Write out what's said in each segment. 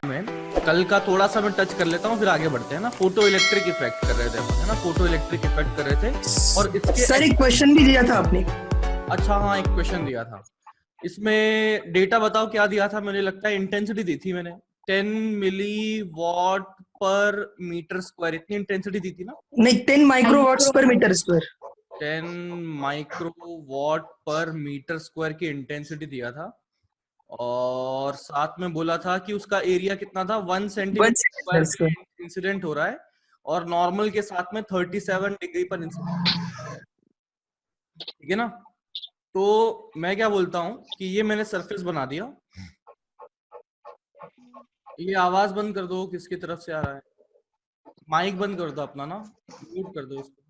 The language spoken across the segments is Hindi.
में कल का थोड़ा सा मैं टच कर लेता हूँ, फिर आगे बढ़ते हैं ना। फोटो इलेक्ट्रिक इफेक्ट कर रहे थे अपन, है ना, फोटो इलेक्ट्रिक इफेक्ट कर रहे थे। और इसके सर एक क्वेश्चन भी दिया था आपने। अच्छा हाँ, एक क्वेश्चन दिया था। इसमें डेटा बताओ क्या दिया था। मुझे लगता है इंटेंसिटी दी थी मैंने, 10 मिली वॉट पर मीटर स्क्वायर, इतनी इंटेंसिटी दी थी ना। नहीं, 10 माइक्रोवाट्स पर मीटर स्क्वायर। 10 माइक्रो वॉट पर मीटर स्क्वायर की इंटेंसिटी दिया था, और साथ में बोला था कि उसका एरिया कितना था, 1 सेंटीमीटर स्क्वायर पे इंसिडेंट हो रहा है, और नॉर्मल के साथ में 37 डिग्री पर इंसिडेंट। ठीक है ना। तो मैं क्या बोलता हूं कि ये मैंने सरफेस बना दिया। ये आवाज बंद कर दो, किसकी तरफ से आ रहा है। माइक बंद कर दो अपना ना, म्यूट कर दो इसको।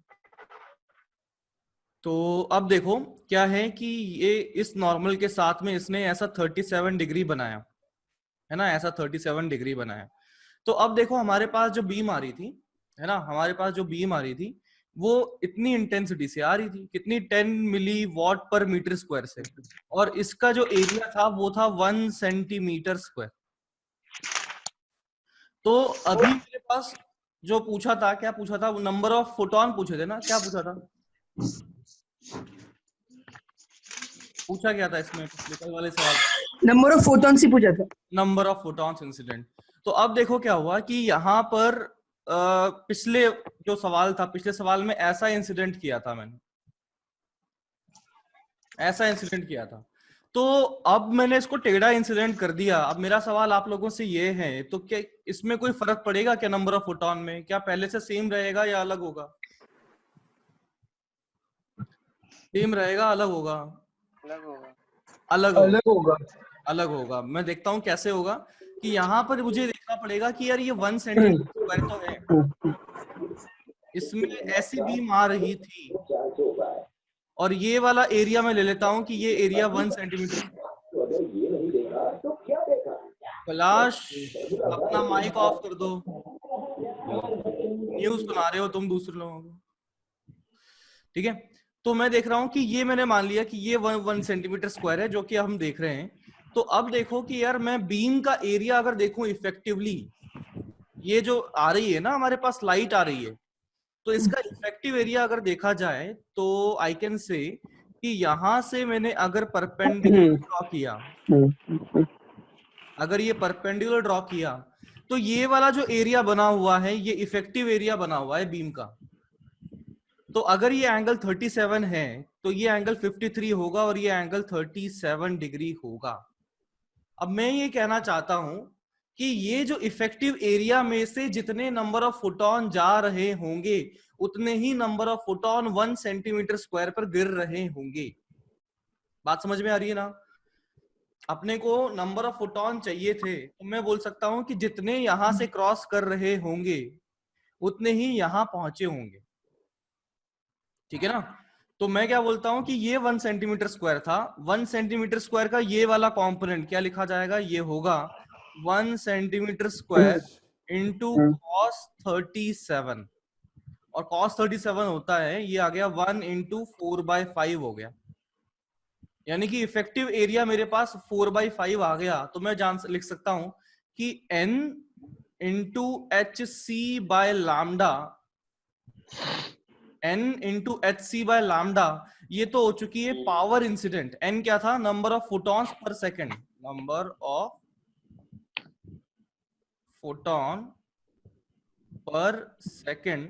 तो अब देखो क्या है कि ये इस नॉर्मल के साथ में इसने ऐसा 37 डिग्री बनाया है ना, ऐसा 37 डिग्री बनाया। तो अब देखो हमारे पास जो बीम आ रही थी, है ना, हमारे पास जो बीम आ रही थी वो इतनी इंटेंसिटी से आ रही थी, कितनी, 10 मिली वॉट पर मीटर स्क्वायर से, और इसका जो एरिया था वो था 1 सेंटीमीटर स्क्वायर। तो अभी मेरे पास जो पूछा था, क्या पूछा था, नंबर ऑफ फोटोन पूछे थे ना, क्या पूछा था, पूछा क्या था इसमें पिछले कल वाले सवाल, नंबर ऑफ फोटॉन्स ही पूछा था। Number of photons incident. तो अब देखो क्या हुआ कि यहाँ पर पिछले जो सवाल था, पिछले सवाल में ऐसा इंसिडेंट किया था मैंने, ऐसा इंसिडेंट किया था। तो अब मैंने इसको टेढ़ा इंसिडेंट कर दिया। अब मेरा सवाल आप लोगों से ये है, तो क्या इसमें कोई फर्क पड़ेगा क्या नंबर ऑफ फोटॉन में, क्या पहले से सेम रहेगा या अलग होगा, सेम रहेगा अलग होगा, अलग होगा, अलग अलग होगा, होगा। अलग होगा। मैं देखता हूँ कैसे होगा, कि यहाँ पर मुझे देखना पड़ेगा कि यार ये 1 सेंटीमीटर स्क्वायर तो है, इसमें ऐसी बीम आ रही थी, और ये वाला एरिया मैं ले लेता हूं कि ये एरिया 1 सेंटीमीटर। कैलाश अपना माइक ऑफ कर दो, न्यूज सुना रहे हो तुम दूसरे लोगों को। ठीक है, तो मैं देख रहा हूं कि ये मैंने मान लिया कि ये 1 सेंटीमीटर स्क्वायर है, जो कि हम देख रहे हैं। तो अब देखो कि यार मैं बीम का एरिया अगर देखूं इफेक्टिवली, ये जो आ रही है ना हमारे पास लाइट आ रही है, तो इसका इफेक्टिव एरिया अगर देखा जाए तो आई कैन से कि यहां से मैंने अगर परपेंडिकुलर ड्रॉ किया, अगर ये परपेंडिकुलर ड्रॉ किया, तो ये वाला जो एरिया बना हुआ है ये इफेक्टिव एरिया बना हुआ है बीम का। तो अगर ये एंगल 37 है तो ये एंगल 53 होगा, और ये एंगल 37 डिग्री होगा। अब मैं ये कहना चाहता हूं कि ये जो इफेक्टिव एरिया में से जितने नंबर ऑफ फोटोन जा रहे होंगे, उतने ही number of photon 1 centimetre square पर गिर रहे होंगे। बात समझ में आ रही है ना। अपने को नंबर ऑफ फोटोन चाहिए थे, तो मैं बोल सकता हूं कि जितने यहां से क्रॉस कर रहे होंगे उतने ही यहां पहुंचे होंगे। ठीक है ना। तो मैं क्या बोलता हूं कि ये 1 सेंटीमीटर स्क्वायर था, 1 सेंटीमीटर स्क्वायर का ये वाला कंपोनेंट क्या लिखा जाएगा, ये होगा 1 सेंटीमीटर स्क्वायर इंटू कॉस 37, और कॉस 37 होता है, ये आ गया 1 इंटू 4/5 हो गया, यानी कि इफेक्टिव एरिया मेरे पास 4/5 आ गया। तो मैं लिख सकता हूं कि n into H C by lambda, n into H C by lambda, ये तो हो चुकी है पावर इंसिडेंट। n क्या था, number of photons per second, number of photon पर सेकेंड,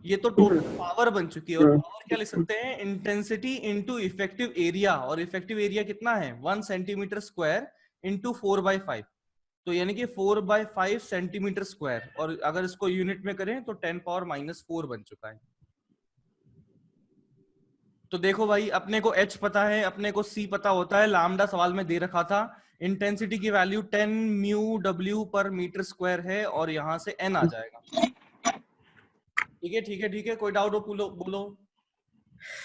ये तो टोटल पावर बन चुकी है। और पावर क्या लिख सकते हैं, इंटेंसिटी इंटू इफेक्टिव एरिया, और इफेक्टिव एरिया कितना है 1 सेंटीमीटर स्क्वायर इंटू 4/5, तो यानी कि 4/5 सेंटीमीटर स्क्वायर, और अगर इसको यूनिट में करें तो 10⁻⁻⁴ बन चुका है। तो देखो भाई, अपने को h पता है, अपने को c पता होता है, लैम्डा सवाल में दे रखा था, इंटेंसिटी की वैल्यू 10 म्यू डब्ल्यू पर मीटर स्क्वायर है, और यहां से n आ जाएगा। ठीक है ठीक है ठीक है, कोई डाउट हो बोलो बोलो।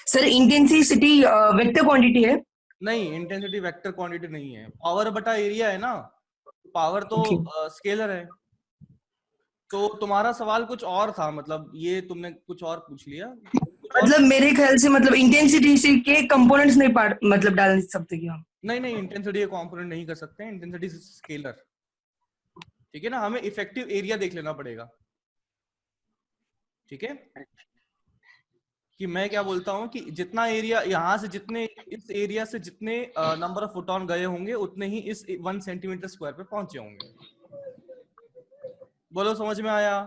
सर इंटेंसिटी वेक्टर क्वांटिटी है। नहीं, इंटेंसिटी वेक्टर क्वांटिटी नहीं है, पावर बटा एरिया है ना, पावर तो स्केलर है। तो तुम्हारा सवाल कुछ और था, मतलब ये तुमने कुछ और पूछ लिया, कुछ और। मतलब मेरे ख्याल से मतलब इंटेंसिटी से के कंपोनेंट्स नहीं मतलब डाल नहीं सकते क्या। नहीं नहीं, इंटेंसिटी का कंपोनेंट नहीं कर सकते, इंटेंसिटी स्केलर। ठीक है ना, हमें इफेक्टिव एरिया देख लेना पड़ेगा। ठीक है, कि मैं क्या बोलता हूं कि जितना एरिया यहां से, जितने इस एरिया से जितने नंबर ऑफ फोटोन गए होंगे उतने ही इस 1 सेंटीमीटर स्क्वायर पे पहुंचे होंगे। बोलो समझ में आया?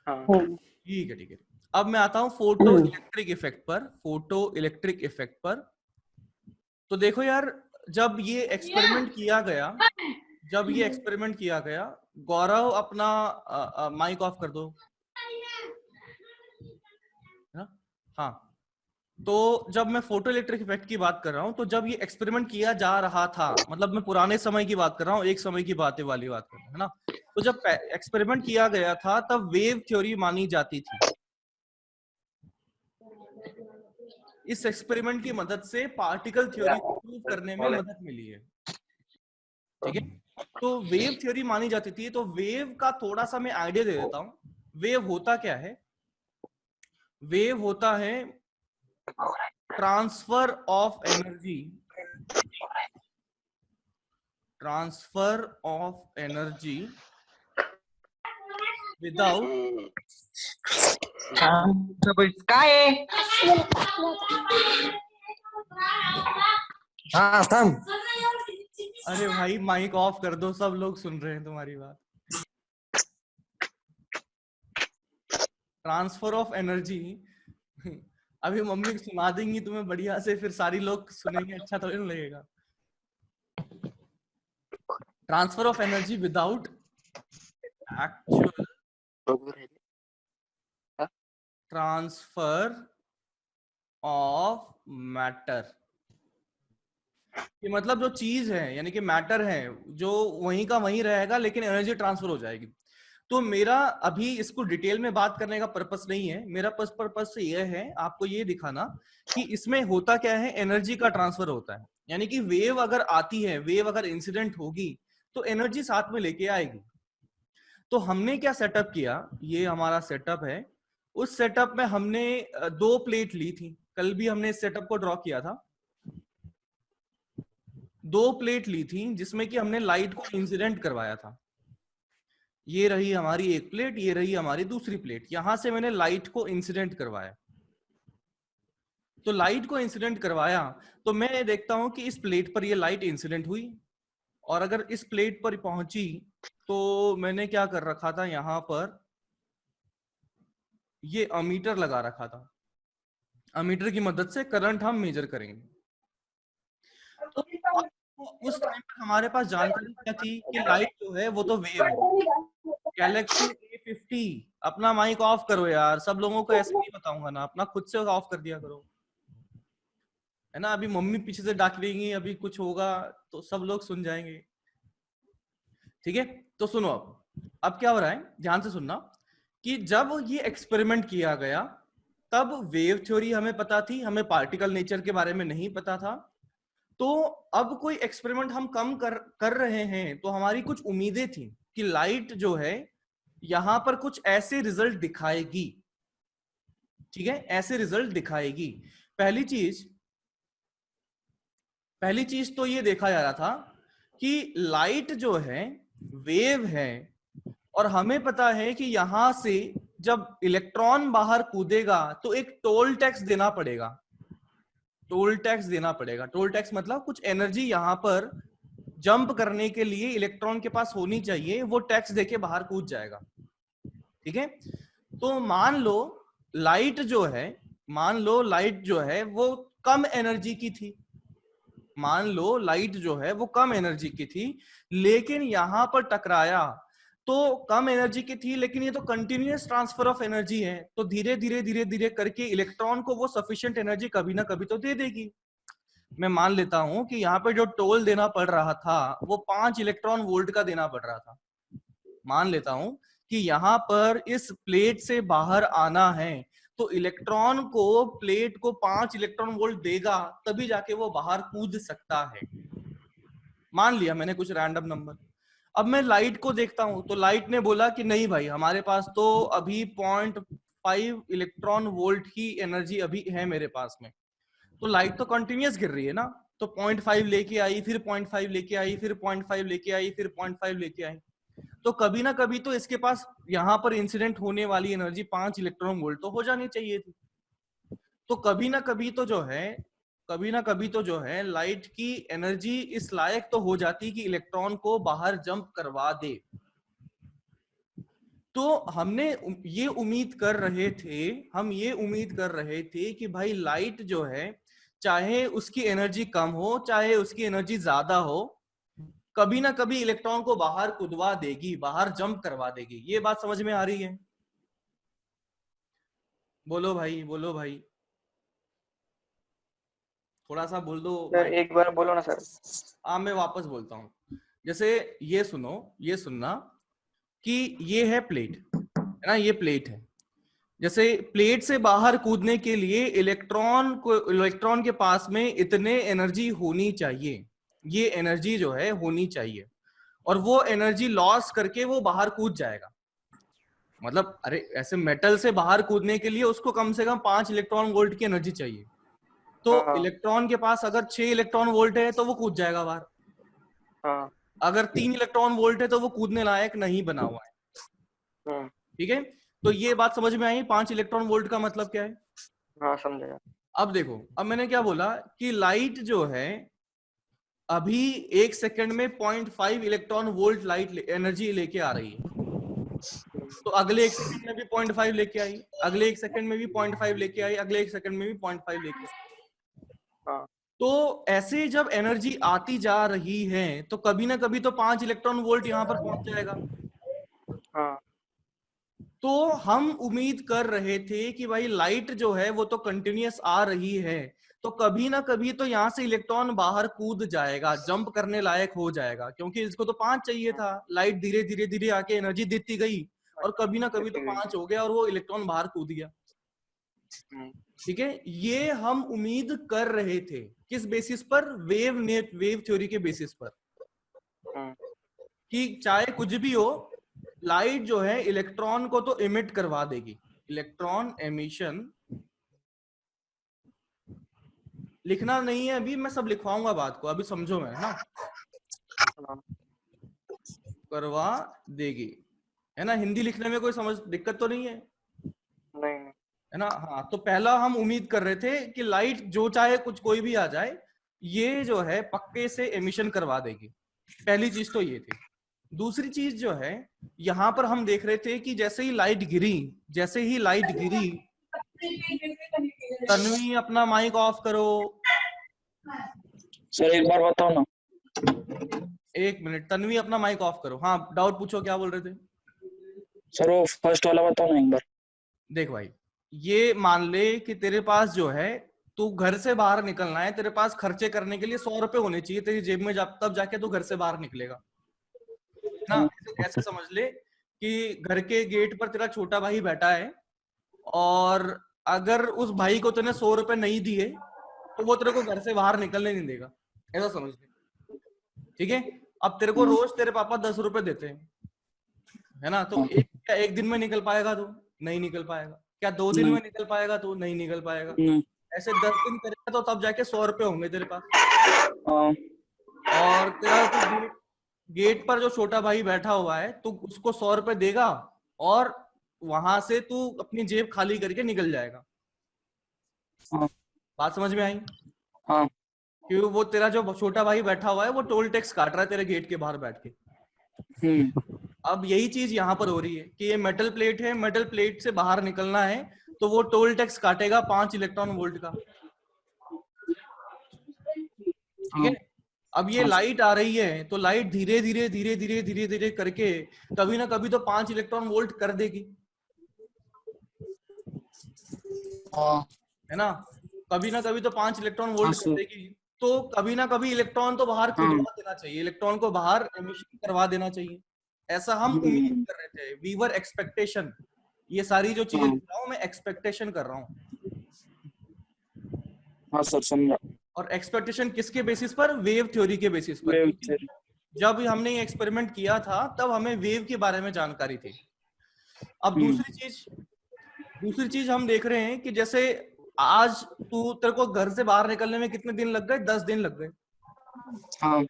ठीक है ठीक है। अब मैं आता हूं फोटो इलेक्ट्रिक इफेक्ट पर। फोटो इलेक्ट्रिक इफेक्ट पर तो देखो यार, जब ये एक्सपेरिमेंट किया गया, गौरव अपना माइक ऑफ कर दो। हाँ, तो जब मैं फोटो इलेक्ट्रिक इफेक्ट की बात कर रहा हूं, तो जब ये एक्सपेरिमेंट किया जा रहा था, मतलब मैं पुराने समय की बात कर रहा हूँ, एक समय की बातें वाली बात कर रहा हूं, है ना। तो जब एक्सपेरिमेंट किया गया था तब वेव थ्योरी मानी जाती थी। इस एक्सपेरिमेंट की मदद से पार्टिकल थ्योरी को प्रूव करने में मदद मिली है। ठीक है, तो वेव थ्योरी मानी जाती थी। तो वेव का थोड़ा सा मैं आइडिया दे देता हूं। वेव होता क्या है? वेव होता है transfer of energy, transfer of energy without काय आहे? हा थांब. अरे भाई माइक ऑफ कर दो, सब लोग सुन रहे हैं तुम्हारी बात। ट्रांसफर ऑफ एनर्जी अभी मम्मी सुना देंगी तुम्हें बढ़िया से, फिर सारी लोग सुनेंगे, अच्छा थोड़ी ना लगेगा। Transfer of energy without actual transfer of matter. ये मतलब जो चीज है, यानी कि मैटर है, जो वहीं का वहीं रहेगा, लेकिन एनर्जी ट्रांसफर हो जाएगी। तो मेरा अभी इसको डिटेल में बात करने का पर्पस नहीं है। मेरा पर्पस ये है आपको ये दिखाना कि इसमें होता क्या है, एनर्जी का ट्रांसफर होता है। यानी कि वेव अगर आती है, वेव अगर इंसिडेंट होगी तो एनर्जी साथ में लेके आएगी। तो हमने क्या सेटअप किया, ये हमारा सेटअप है। उस सेटअप में हमने 2 प्लेट ली थी। कल भी हमने इस सेटअप को ड्रॉ किया था। 2 प्लेट ली थी जिसमें कि हमने लाइट को इंसिडेंट करवाया था। ये रही हमारी एक प्लेट, ये रही हमारी दूसरी प्लेट। यहां से मैंने लाइट को इंसिडेंट करवाया। तो लाइट को इंसिडेंट करवाया तो मैं देखता हूं कि इस प्लेट पर ये लाइट इंसिडेंट हुई, और अगर इस प्लेट पर पहुंची तो मैंने क्या कर रखा था, यहां पर ये अमीटर लगा रखा था। अमीटर की मदद से करंट हम मेजर करेंगे। तो उस टाइम पर हमारे पास जानकारी क्या थी कि लाइट जो है वो तो वेव है। गैलेक्सी A50, अपना माइक ऑफ करो यार, सब लोगों को ऐसे नहीं बताऊंगा ना, अपना खुद से ऑफ कर दिया करो, है ना। अभी मम्मी पीछे से डांट देंगी, अभी कुछ होगा तो सब लोग सुन जाएंगे। ठीक है, तो सुनो अब क्या हो रहा है, ध्यान से सुनना कि जब ये एक्सपेरिमेंट किया गया तब वेव थ्योरी हमें पता थी, हमें पार्टिकल नेचर के बारे में नहीं पता था। तो अब कोई एक्सपेरिमेंट हम कम कर रहे हैं तो हमारी कुछ उम्मीदें थी कि लाइट जो है यहां पर कुछ ऐसे रिजल्ट दिखाएगी। ठीक है, ऐसे रिजल्ट दिखाएगी। पहली चीज तो ये देखा जा रहा था कि लाइट जो है वेव है, और हमें पता है कि यहां से जब इलेक्ट्रॉन बाहर कूदेगा तो एक टोल टैक्स देना पड़ेगा। टोल टैक्स देना पड़ेगा। टोल टैक्स मतलब कुछ एनर्जी यहां पर जंप करने के लिए इलेक्ट्रॉन के पास होनी चाहिए, वो टैक्स देके बाहर कूद जाएगा। ठीक है, तो मान लो लाइट जो है वो कम एनर्जी की थी। मान लो लाइट जो है वो कम एनर्जी की थी, लेकिन यहां पर टकराया तो कम एनर्जी की थी, लेकिन ये तो कंटिन्यूअस ट्रांसफर ऑफ एनर्जी है, तो धीरे धीरे करके इलेक्ट्रॉन को वो सफिशिएंट एनर्जी कभी ना कभी तो दे देगी। मैं मान लेता हूं कि यहाँ पे जो टोल देना पड़ रहा था वो 5 इलेक्ट्रॉन वोल्ट का देना पड़ रहा था। मान लेता हूं कि यहाँ पर इस प्लेट से बाहर आना है तो इलेक्ट्रॉन को प्लेट को 5 इलेक्ट्रॉन वोल्ट देगा, तभी जाके वो बाहर कूद सकता है। मान लिया मैंने कुछ रैंडम नंबर। अब मैं लाइट को देखता हूं तो लाइट ने बोला कि नहीं भाई, हमारे पास तो अभी 0.5 इलेक्ट्रॉन वोल्ट की एनर्जी अभी है मेरे पास में। तो लाइट तो कंटिन्यूअस गिर रही है ना, तो 0.5 लेके आई, फिर 0.5 लेके आई, फिर 0.5 लेके आई, फिर 0.5 लेके आई। तो कभी ना कभी तो इसके पास यहाँ पर इंसिडेंट होने वाली एनर्जी 5 इलेक्ट्रॉन वोल्ट तो हो जानी चाहिए थी। तो कभी ना कभी तो जो है लाइट की एनर्जी इस लायक तो हो जाती कि इलेक्ट्रॉन को बाहर जंप करवा दे। तो हमने ये उम्मीद कर रहे थे कि भाई लाइट जो है चाहे उसकी एनर्जी कम हो चाहे उसकी एनर्जी ज्यादा हो, कभी ना कभी इलेक्ट्रॉन को बाहर कुदवा देगी, बाहर जंप करवा देगी। ये बात समझ में आ रही है? बोलो भाई, बोलो भाई, थोड़ा सा बोल दो सर भाई। एक बार बोलो ना सर। मैं वापस बोलता हूँ। जैसे ये सुनना कि ये है प्लेट, है ना, ये प्लेट है। जैसे प्लेट से बाहर कूदने के लिए इलेक्ट्रॉन के पास में इतने एनर्जी होनी चाहिए, ये एनर्जी जो है होनी चाहिए, और वो एनर्जी लॉस करके वो बाहर कूद जाएगा। मतलब अरे ऐसे मेटल से बाहर कूदने के लिए उसको कम से कम 5 इलेक्ट्रॉन वोल्ट की एनर्जी चाहिए। तो हाँ। इलेक्ट्रॉन के पास अगर 6 इलेक्ट्रॉन वोल्ट है तो वो कूद जाएगा बाहर। हाँ। अगर 3 इलेक्ट्रॉन वोल्ट है तो वो कूदने लायक नहीं बना हुआ है। ठीक है, तो ये बात समझ में आई 5 इलेक्ट्रॉन वोल्ट का मतलब क्या है? हाँ समझेगा। अब देखो, अब मैंने क्या बोला कि लाइट जो है अभी 1 सेकंड में 0.5 इलेक्ट्रॉन वोल्ट लाइट एनर्जी लेके आ रही है। तो अगले 1 सेकंड में भी 0.5 लेके आई, अगले 1 सेकंड में भी 0.5 लेके आई, अगले 1 सेकंड में भी 0.5 लेके आई। हाँ। तो ऐसे जब एनर्जी आती जा रही है तो कभी ना कभी तो 5 इलेक्ट्रॉन वोल्ट यहाँ पर पहुंच जाएगा। हाँ। तो हम उम्मीद कर रहे थे कि भाई लाइट जो है वो तो कंटिन्यूअस आ रही है, तो कभी ना कभी तो यहाँ से इलेक्ट्रॉन बाहर कूद जाएगा, जंप करने लायक हो जाएगा, क्योंकि इसको तो 5 चाहिए था। लाइट धीरे धीरे धीरे आके एनर्जी देती गई और कभी ना कभी तो 5 हो गया और वो इलेक्ट्रॉन बाहर कूद गया। ठीक है, ये हम उम्मीद कर रहे थे किस बेसिस पर? वेव थ्योरी के बेसिस पर, कि चाहे कुछ भी हो लाइट जो है इलेक्ट्रॉन को तो इमिट करवा देगी। इलेक्ट्रॉन एमिशन लिखना नहीं है अभी, मैं सब लिखवाऊंगा बात को, अभी समझो मैं, है ना, करवा देगी, है ना। हिंदी लिखने में कोई समझ दिक्कत तो नहीं है? नहीं। है ना। हाँ, तो पहला हम उम्मीद कर रहे थे कि लाइट जो चाहे कुछ कोई भी आ जाए ये जो है पक्के से एमिशन करवा देगी। पहली चीज तो ये थी। दूसरी चीज जो है यहां पर हम देख रहे थे कि जैसे ही लाइट गिरी, तन्वी अपना माइक ऑफ करो। सर एक बार बताओ ना। 1 मिनट, तन्वी अपना माइक ऑफ करो। हाँ, डाउट पूछो, क्या बोल रहे थे? सर वो फर्स्ट वाला बताओ ना एक बार। देख भाई, ये मान ले कि तेरे पास जो है, तू घर से बाहर निकलना है, तेरे पास खर्चे करने के लिए 100 रुपए होने चाहिए तेरी जेब में, तब जाके तू घर से बाहर निकलेगा ना। ऐसे समझ ले कि घर के गेट पर तेरा छोटा भाई बैठा है और अगर उस भाई को तूने 100 रुपए नहीं दिए तो वो तेरे को घर से बाहर निकलने नहीं देगा, ऐसा समझ ले। ठीक है, अब तेरे को रोज तेरे पापा 10 रुपए देते हैं, है ना, तो क्या एक दिन में निकल पाएगा? तो नहीं निकल पाएगा। क्या 2 दिन में निकल पाएगा? तो नहीं निकल पाएगा। ऐसे 10 दिन करेगा तो तब जाके 100 रुपए होंगे तेरे पास। और तेरा गेट पर जो छोटा भाई बैठा हुआ है तो उसको 100 रुपए देगा और वहां से तू अपनी जेब खाली करके निकल जाएगा। बात समझ में आई? हाँ। क्योंकि वो तेरा जो छोटा भाई बैठा हुआ है वो टोल टैक्स काट रहा है तेरे गेट के बाहर बैठ के। अब यही चीज यहाँ पर हो रही है कि ये मेटल प्लेट है, मेटल प्लेट से बाहर निकलना है तो वो टोल टैक्स काटेगा 5 इलेक्ट्रॉन वोल्ट का। ठीक है, अब ये लाइट आ रही है तो लाइट धीरे धीरे धीरे धीरे धीरे धीरे करके कभी ना कभी तो 5 इलेक्ट्रॉन वोल्ट कर देगी, है ना। कभी ना कभी तो 5 इलेक्ट्रॉन वोल्ट कर देगी, तो कभी ना कभी इलेक्ट्रॉन तो बाहर खुदवा देना चाहिए, इलेक्ट्रॉन को बाहर एमिशन करवा देना चाहिए, ऐसा हम उम्मीद कर रहे थे। We were expectation. ये सारी जो चीजें लिख रहा हूं मैं एक्सपेक्टेशन कर रहा हूँ। हाँ सर समझा। और एक्सपेक्टेशन किसके बेसिस पर? वेव थ्योरी के बेसिस पर। जब हमने ये एक्सपेरिमेंट किया था तब हमें वेव के बारे में जानकारी थी। अब दूसरी चीज हम देख रहे हैं कि जैसे तेरे को घर से बाहर निकलने में कितने दिन लग गए? 10 दिन लग गए। हाँ।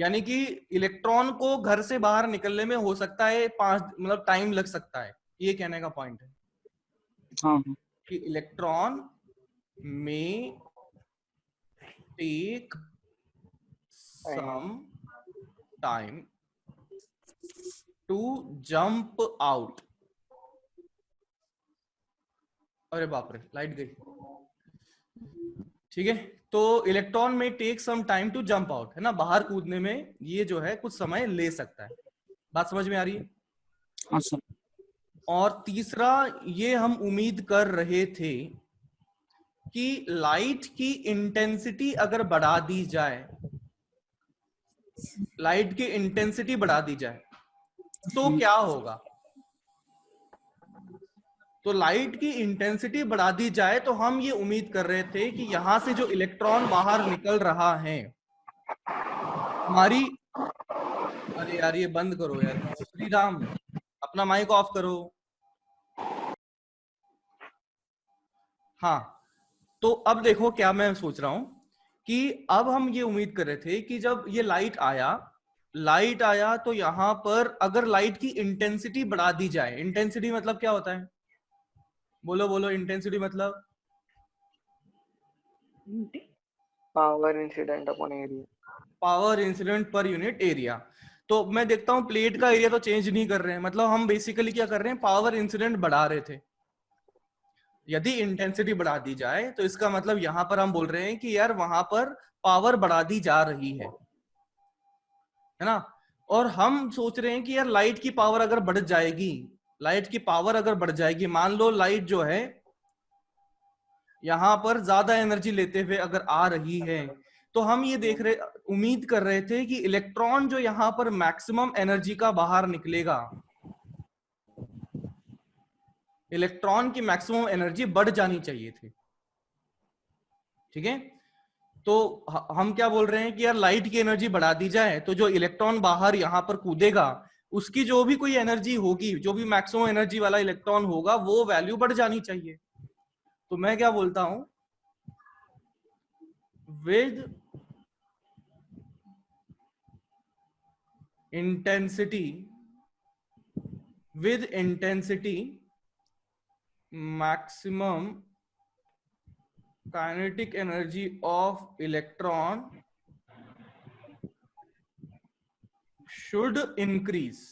यानी कि इलेक्ट्रॉन को घर से बाहर निकलने में हो सकता है 5 मतलब टाइम लग सकता है, ये कहने का पॉइंट है हाँ हाँ कि electron may take some time to jump out. अरे बाप रे, लाइट गई। ठीक है, तो electron may take some time to jump out, है ना, बाहर कूदने में ये जो है कुछ समय ले सकता है। बात समझ में आ रही है? हाँ सर। और तीसरा, ये हम उम्मीद कर रहे थे कि लाइट की इंटेंसिटी अगर बढ़ा दी जाए, लाइट की इंटेंसिटी बढ़ा दी जाए तो क्या होगा। तो लाइट की इंटेंसिटी बढ़ा दी जाए तो हम ये उम्मीद कर रहे थे कि यहां से जो इलेक्ट्रॉन बाहर निकल रहा है हमारी, अरे यार ये बंद करो यार, श्री राम अपना माइक ऑफ करो। हाँ, तो अब देखो क्या मैं सोच रहा हूं कि अब हम ये उम्मीद कर रहे थे कि जब ये लाइट आया तो यहां पर अगर लाइट की इंटेंसिटी बढ़ा दी जाए, इंटेंसिटी मतलब क्या होता है, बोलो बोलो, इंटेंसिटी मतलब power incident upon area. Power incident per unit area. तो मैं देखता हूं प्लेट का एरिया तो चेंज नहीं कर रहे हैं, मतलब हम बेसिकली क्या कर रहे हैं, पावर इंसिडेंट बढ़ा रहे थे। यदि इंटेंसिटी बढ़ा दी जाए तो इसका मतलब यहां पर हम बोल रहे हैं कि यार वहां पर पावर बढ़ा दी जा रही है ना। और हम सोच रहे हैं कि यार लाइट की पावर अगर बढ़ जाएगी, लाइट की पावर अगर बढ़ जाएगी, मान लो लाइट जो है यहां पर ज्यादा एनर्जी लेते हुए अगर आ रही है, तो हम ये देख रहे, उम्मीद कर रहे थे कि इलेक्ट्रॉन जो यहां पर मैक्सिमम एनर्जी का बाहर निकलेगा, इलेक्ट्रॉन की मैक्सिमम एनर्जी बढ़ जानी चाहिए थी। ठीक है, तो हम क्या बोल रहे हैं कि यार लाइट की एनर्जी बढ़ा दी जाए तो जो इलेक्ट्रॉन बाहर यहां पर कूदेगा उसकी जो भी कोई एनर्जी होगी, जो भी मैक्सिमम एनर्जी वाला इलेक्ट्रॉन होगा वो वैल्यू बढ़ जानी चाहिए। तो मैं क्या बोलता हूं, with intensity maximum kinetic energy of electron should increase।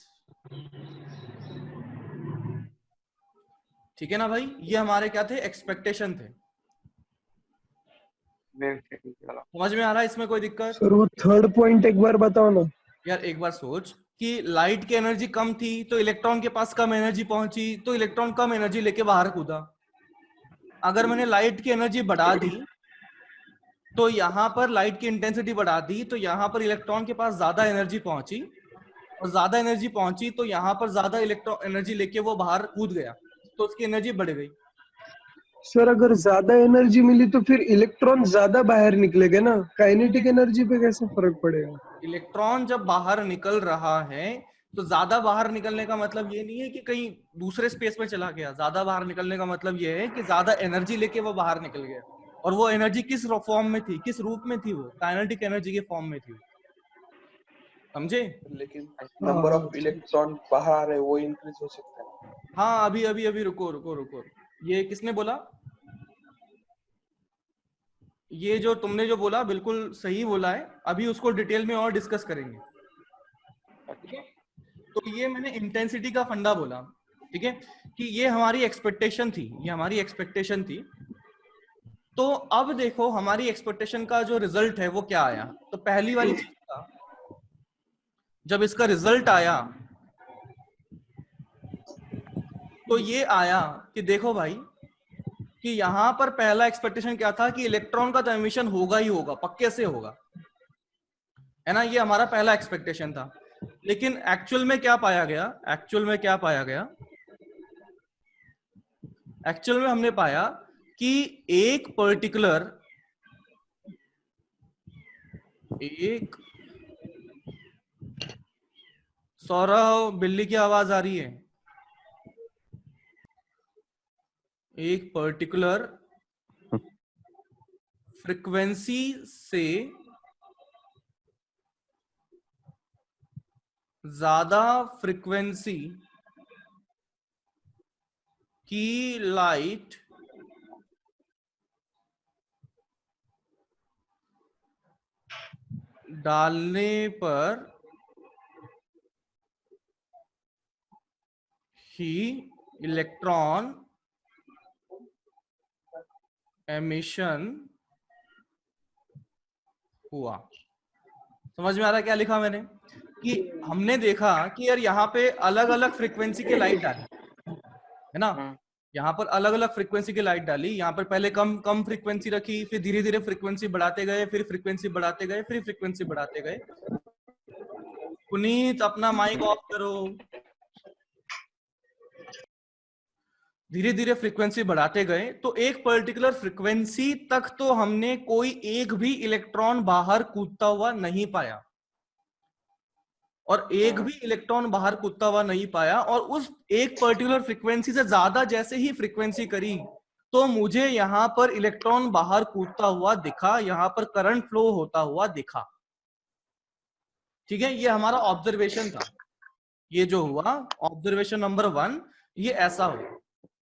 ठीक है ना भाई, ये हमारे क्या थे, एक्सपेक्टेशन थे। समझ में आ रहा है इसमें कोई दिक्कत? सर वो थर्ड पॉइंट एक बार बताओ ना। यार एक बार सोच कि लाइट की एनर्जी कम थी तो इलेक्ट्रॉन के पास कम एनर्जी पहुंची, तो इलेक्ट्रॉन कम एनर्जी लेके बाहर कूदा। अगर मैंने लाइट की एनर्जी बढ़ा दी तो यहां पर लाइट की इंटेंसिटी बढ़ा दी तो यहां पर इलेक्ट्रॉन के पास ज्यादा एनर्जी पहुंची, और ज्यादा एनर्जी पहुंची तो यहां पर ज्यादा इलेक्ट्रॉन एनर्जी लेके वो बाहर कूद गया, तो उसकी एनर्जी बढ़ गई। सर अगर ज्यादा एनर्जी मिली तो फिर इलेक्ट्रॉन ज्यादा बाहर निकलेगा ना, काइनेटिक एनर्जी पे कैसे फर्क पड़ेगा? इलेक्ट्रॉन जब बाहर निकल रहा है तो ज्यादा बाहर निकलने का मतलब ये नहीं है कि कहीं दूसरे स्पेस में चला गया, ज्यादा बाहर निकलने का मतलब ये है कि ज्यादा एनर्जी लेके वो बाहर निकल गया। और वो एनर्जी किस फॉर्म में थी, किस रूप में थी, वो काइनेटिक एनर्जी के फॉर्म में थी। समझे? लेकिन नंबर ऑफ इलेक्ट्रॉन बाहर आ रहे हैं वो इंक्रीज हो सकता है। हाँ, अभी अभी अभी रुको रुको रुको, ये किसने बोला? ये जो तुमने जो बोला बिल्कुल सही बोला है, अभी उसको डिटेल में और डिस्कस करेंगे। ठीक है, तो ये मैंने इंटेंसिटी का फंडा बोला, ठीक है, कि ये हमारी एक्सपेक्टेशन थी, ये हमारी एक्सपेक्टेशन थी। तो अब देखो हमारी एक्सपेक्टेशन का जो रिजल्ट है वो क्या आया। तो पहली वाली चीज था, जब इसका रिजल्ट आया तो ये आया कि देखो भाई कि यहां पर पहला एक्सपेक्टेशन क्या था कि इलेक्ट्रॉन का तो एमिशन होगा ही होगा, पक्के से होगा, है ना, ये हमारा पहला एक्सपेक्टेशन था। लेकिन एक्चुअल में क्या पाया गया, एक्चुअल में क्या पाया गया, एक्चुअल में हमने पाया कि एक पर्टिकुलर, एक, सौरभ बिल्ली की आवाज आ रही है, एक पर्टिकुलर फ्रीक्वेंसी से ज्यादा फ्रीक्वेंसी की लाइट डालने पर ही इलेक्ट्रॉन एमिशन हुआ। समझ में आ रहा है क्या लिखा मैंने? कि हमने देखा कि यार यहाँ पे अलग अलग फ्रीक्वेंसी की लाइट डाली है ना, यहाँ पर अलग अलग फ्रीक्वेंसी की लाइट डाली, यहाँ पर पहले कम कम फ्रीक्वेंसी रखी, फिर धीरे धीरे फ्रीक्वेंसी बढ़ाते गए, फिर फ्रीक्वेंसी बढ़ाते गए, फिर फ्रीक्वेंसी बढ़ाते गए। पुनीत अपना माइक ऑफ करो। धीरे धीरे फ्रीक्वेंसी बढ़ाते गए तो एक पर्टिकुलर फ्रीक्वेंसी तक तो हमने कोई एक भी इलेक्ट्रॉन बाहर कूदता हुआ नहीं पाया, और एक भी इलेक्ट्रॉन बाहर कूदता हुआ नहीं पाया। और उस एक पर्टिकुलर फ्रीक्वेंसी से ज्यादा जैसे ही फ्रीक्वेंसी करी तो मुझे यहाँ पर इलेक्ट्रॉन बाहर कूदता हुआ दिखा, यहाँ पर करंट फ्लो होता हुआ दिखा। ठीक है, ये हमारा ऑब्जर्वेशन था। ये जो हुआ ऑब्जर्वेशन नंबर 1, ये ऐसा हुआ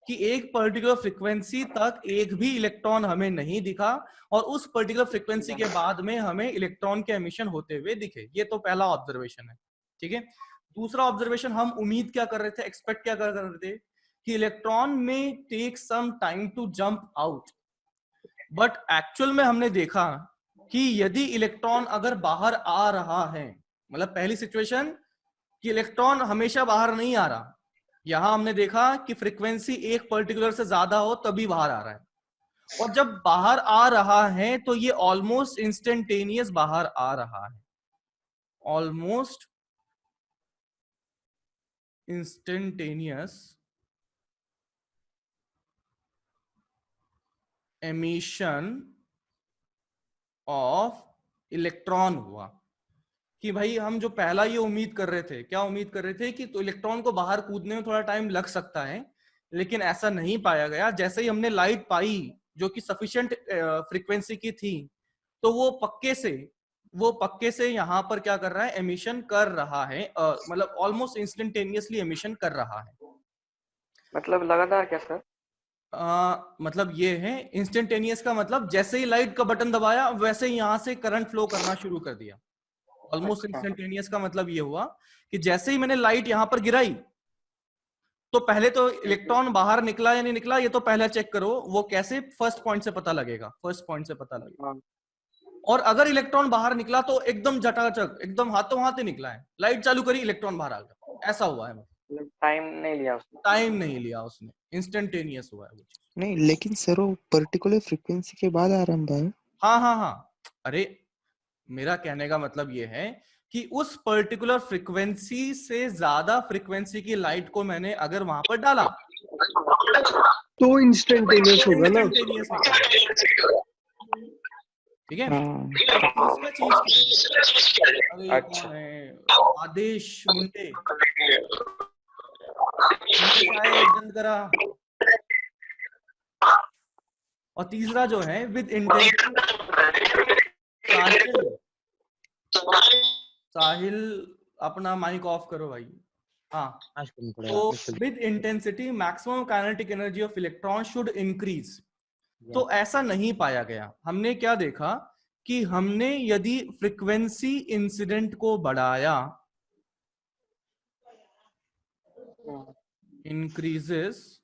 कि एक पर्टिकुलर फ्रीक्वेंसी तक एक भी इलेक्ट्रॉन हमें नहीं दिखा, और उस पर्टिकुलर फ्रीक्वेंसी के बाद में हमें इलेक्ट्रॉन के एमिशन होते हुए दिखे। ये तो पहला ऑब्जर्वेशन है। ठीक है, दूसरा ऑब्जर्वेशन हम उम्मीद क्या कर रहे थे, एक्सपेक्ट क्या कर रहे थे कि electron may take some time to jump out, but actual में हमने देखा कि यदि इलेक्ट्रॉन अगर बाहर आ रहा है, मतलब पहली सिचुएशन कि इलेक्ट्रॉन हमेशा बाहर नहीं आ रहा, यहां हमने देखा कि फ्रीक्वेंसी एक पर्टिकुलर से ज्यादा हो तभी बाहर आ रहा है, और जब बाहर आ रहा है तो ये ऑलमोस्ट इंस्टेंटेनियस बाहर आ रहा है, almost instantaneous emission of electron हुआ। कि भाई हम जो पहला ये उम्मीद कर रहे थे, क्या उम्मीद कर रहे थे कि तो इलेक्ट्रॉन को बाहर कूदने में थोड़ा टाइम लग सकता है, लेकिन ऐसा नहीं पाया गया। जैसे ही हमने लाइट पाई जो कि सफिशिएंट फ्रीक्वेंसी की थी, तो वो पक्के से यहाँ पर क्या कर रहा है, एमिशन कर रहा है, मतलब ऑलमोस्ट इंस्टेंटेनियसली एमिशन कर रहा है। मतलब लगातार क्या सर? मतलब ये है इंस्टेंटेनियस का मतलब जैसे ही लाइट का बटन दबाया वैसे ही यहाँ से करंट फ्लो करना शुरू कर दिया। ऑलमोस्ट इंस्टेंटेनियस का मतलब ये हुआ कि जैसे ही मैंने लाइट यहाँ पर गिराई तो पहले तो इलेक्ट्रॉन बाहर निकला या नहीं निकला ये तो पहले चेक करो। वो कैसे, फर्स्ट पॉइंट से पता लगेगा, फर्स्ट पॉइंट से पता लगेगा। और अगर इलेक्ट्रॉन बाहर निकला तो एकदम झटाचक, एकदम हाथों हाथ ही निकला है, लाइट चालू करी इलेक्ट्रॉन बाहर आ गया, ऐसा हुआ है। टाइम नहीं लिया उसने, टाइम नहीं लिया उसने, इंस्टेंटेनियस हुआ है वो। नहीं लेकिन सर वो पर्टिकुलर फ्रीक्वेंसी के बाद आरंभ है। हाँ, अरे मेरा कहने का मतलब ये है कि उस पर्टिकुलर फ्रीक्वेंसी से ज्यादा फ्रीक्वेंसी की लाइट को मैंने अगर वहां पर डाला तो इंस्टेंटेनियस होगा ना। ठीक है, हाँ। चीज अच्छा। आदेश मुंडे बंद करा। और तीसरा जो है विद इंटेंशन, साहिल अपना माइक ऑफ करो भाई। हाँ, तो with intensity maximum kinetic energy of electron should increase. तो ऐसा नहीं पाया गया। हमने क्या देखा कि हमने यदि फ्रीक्वेंसी इंसिडेंट को बढ़ाया, इंक्रीजेस,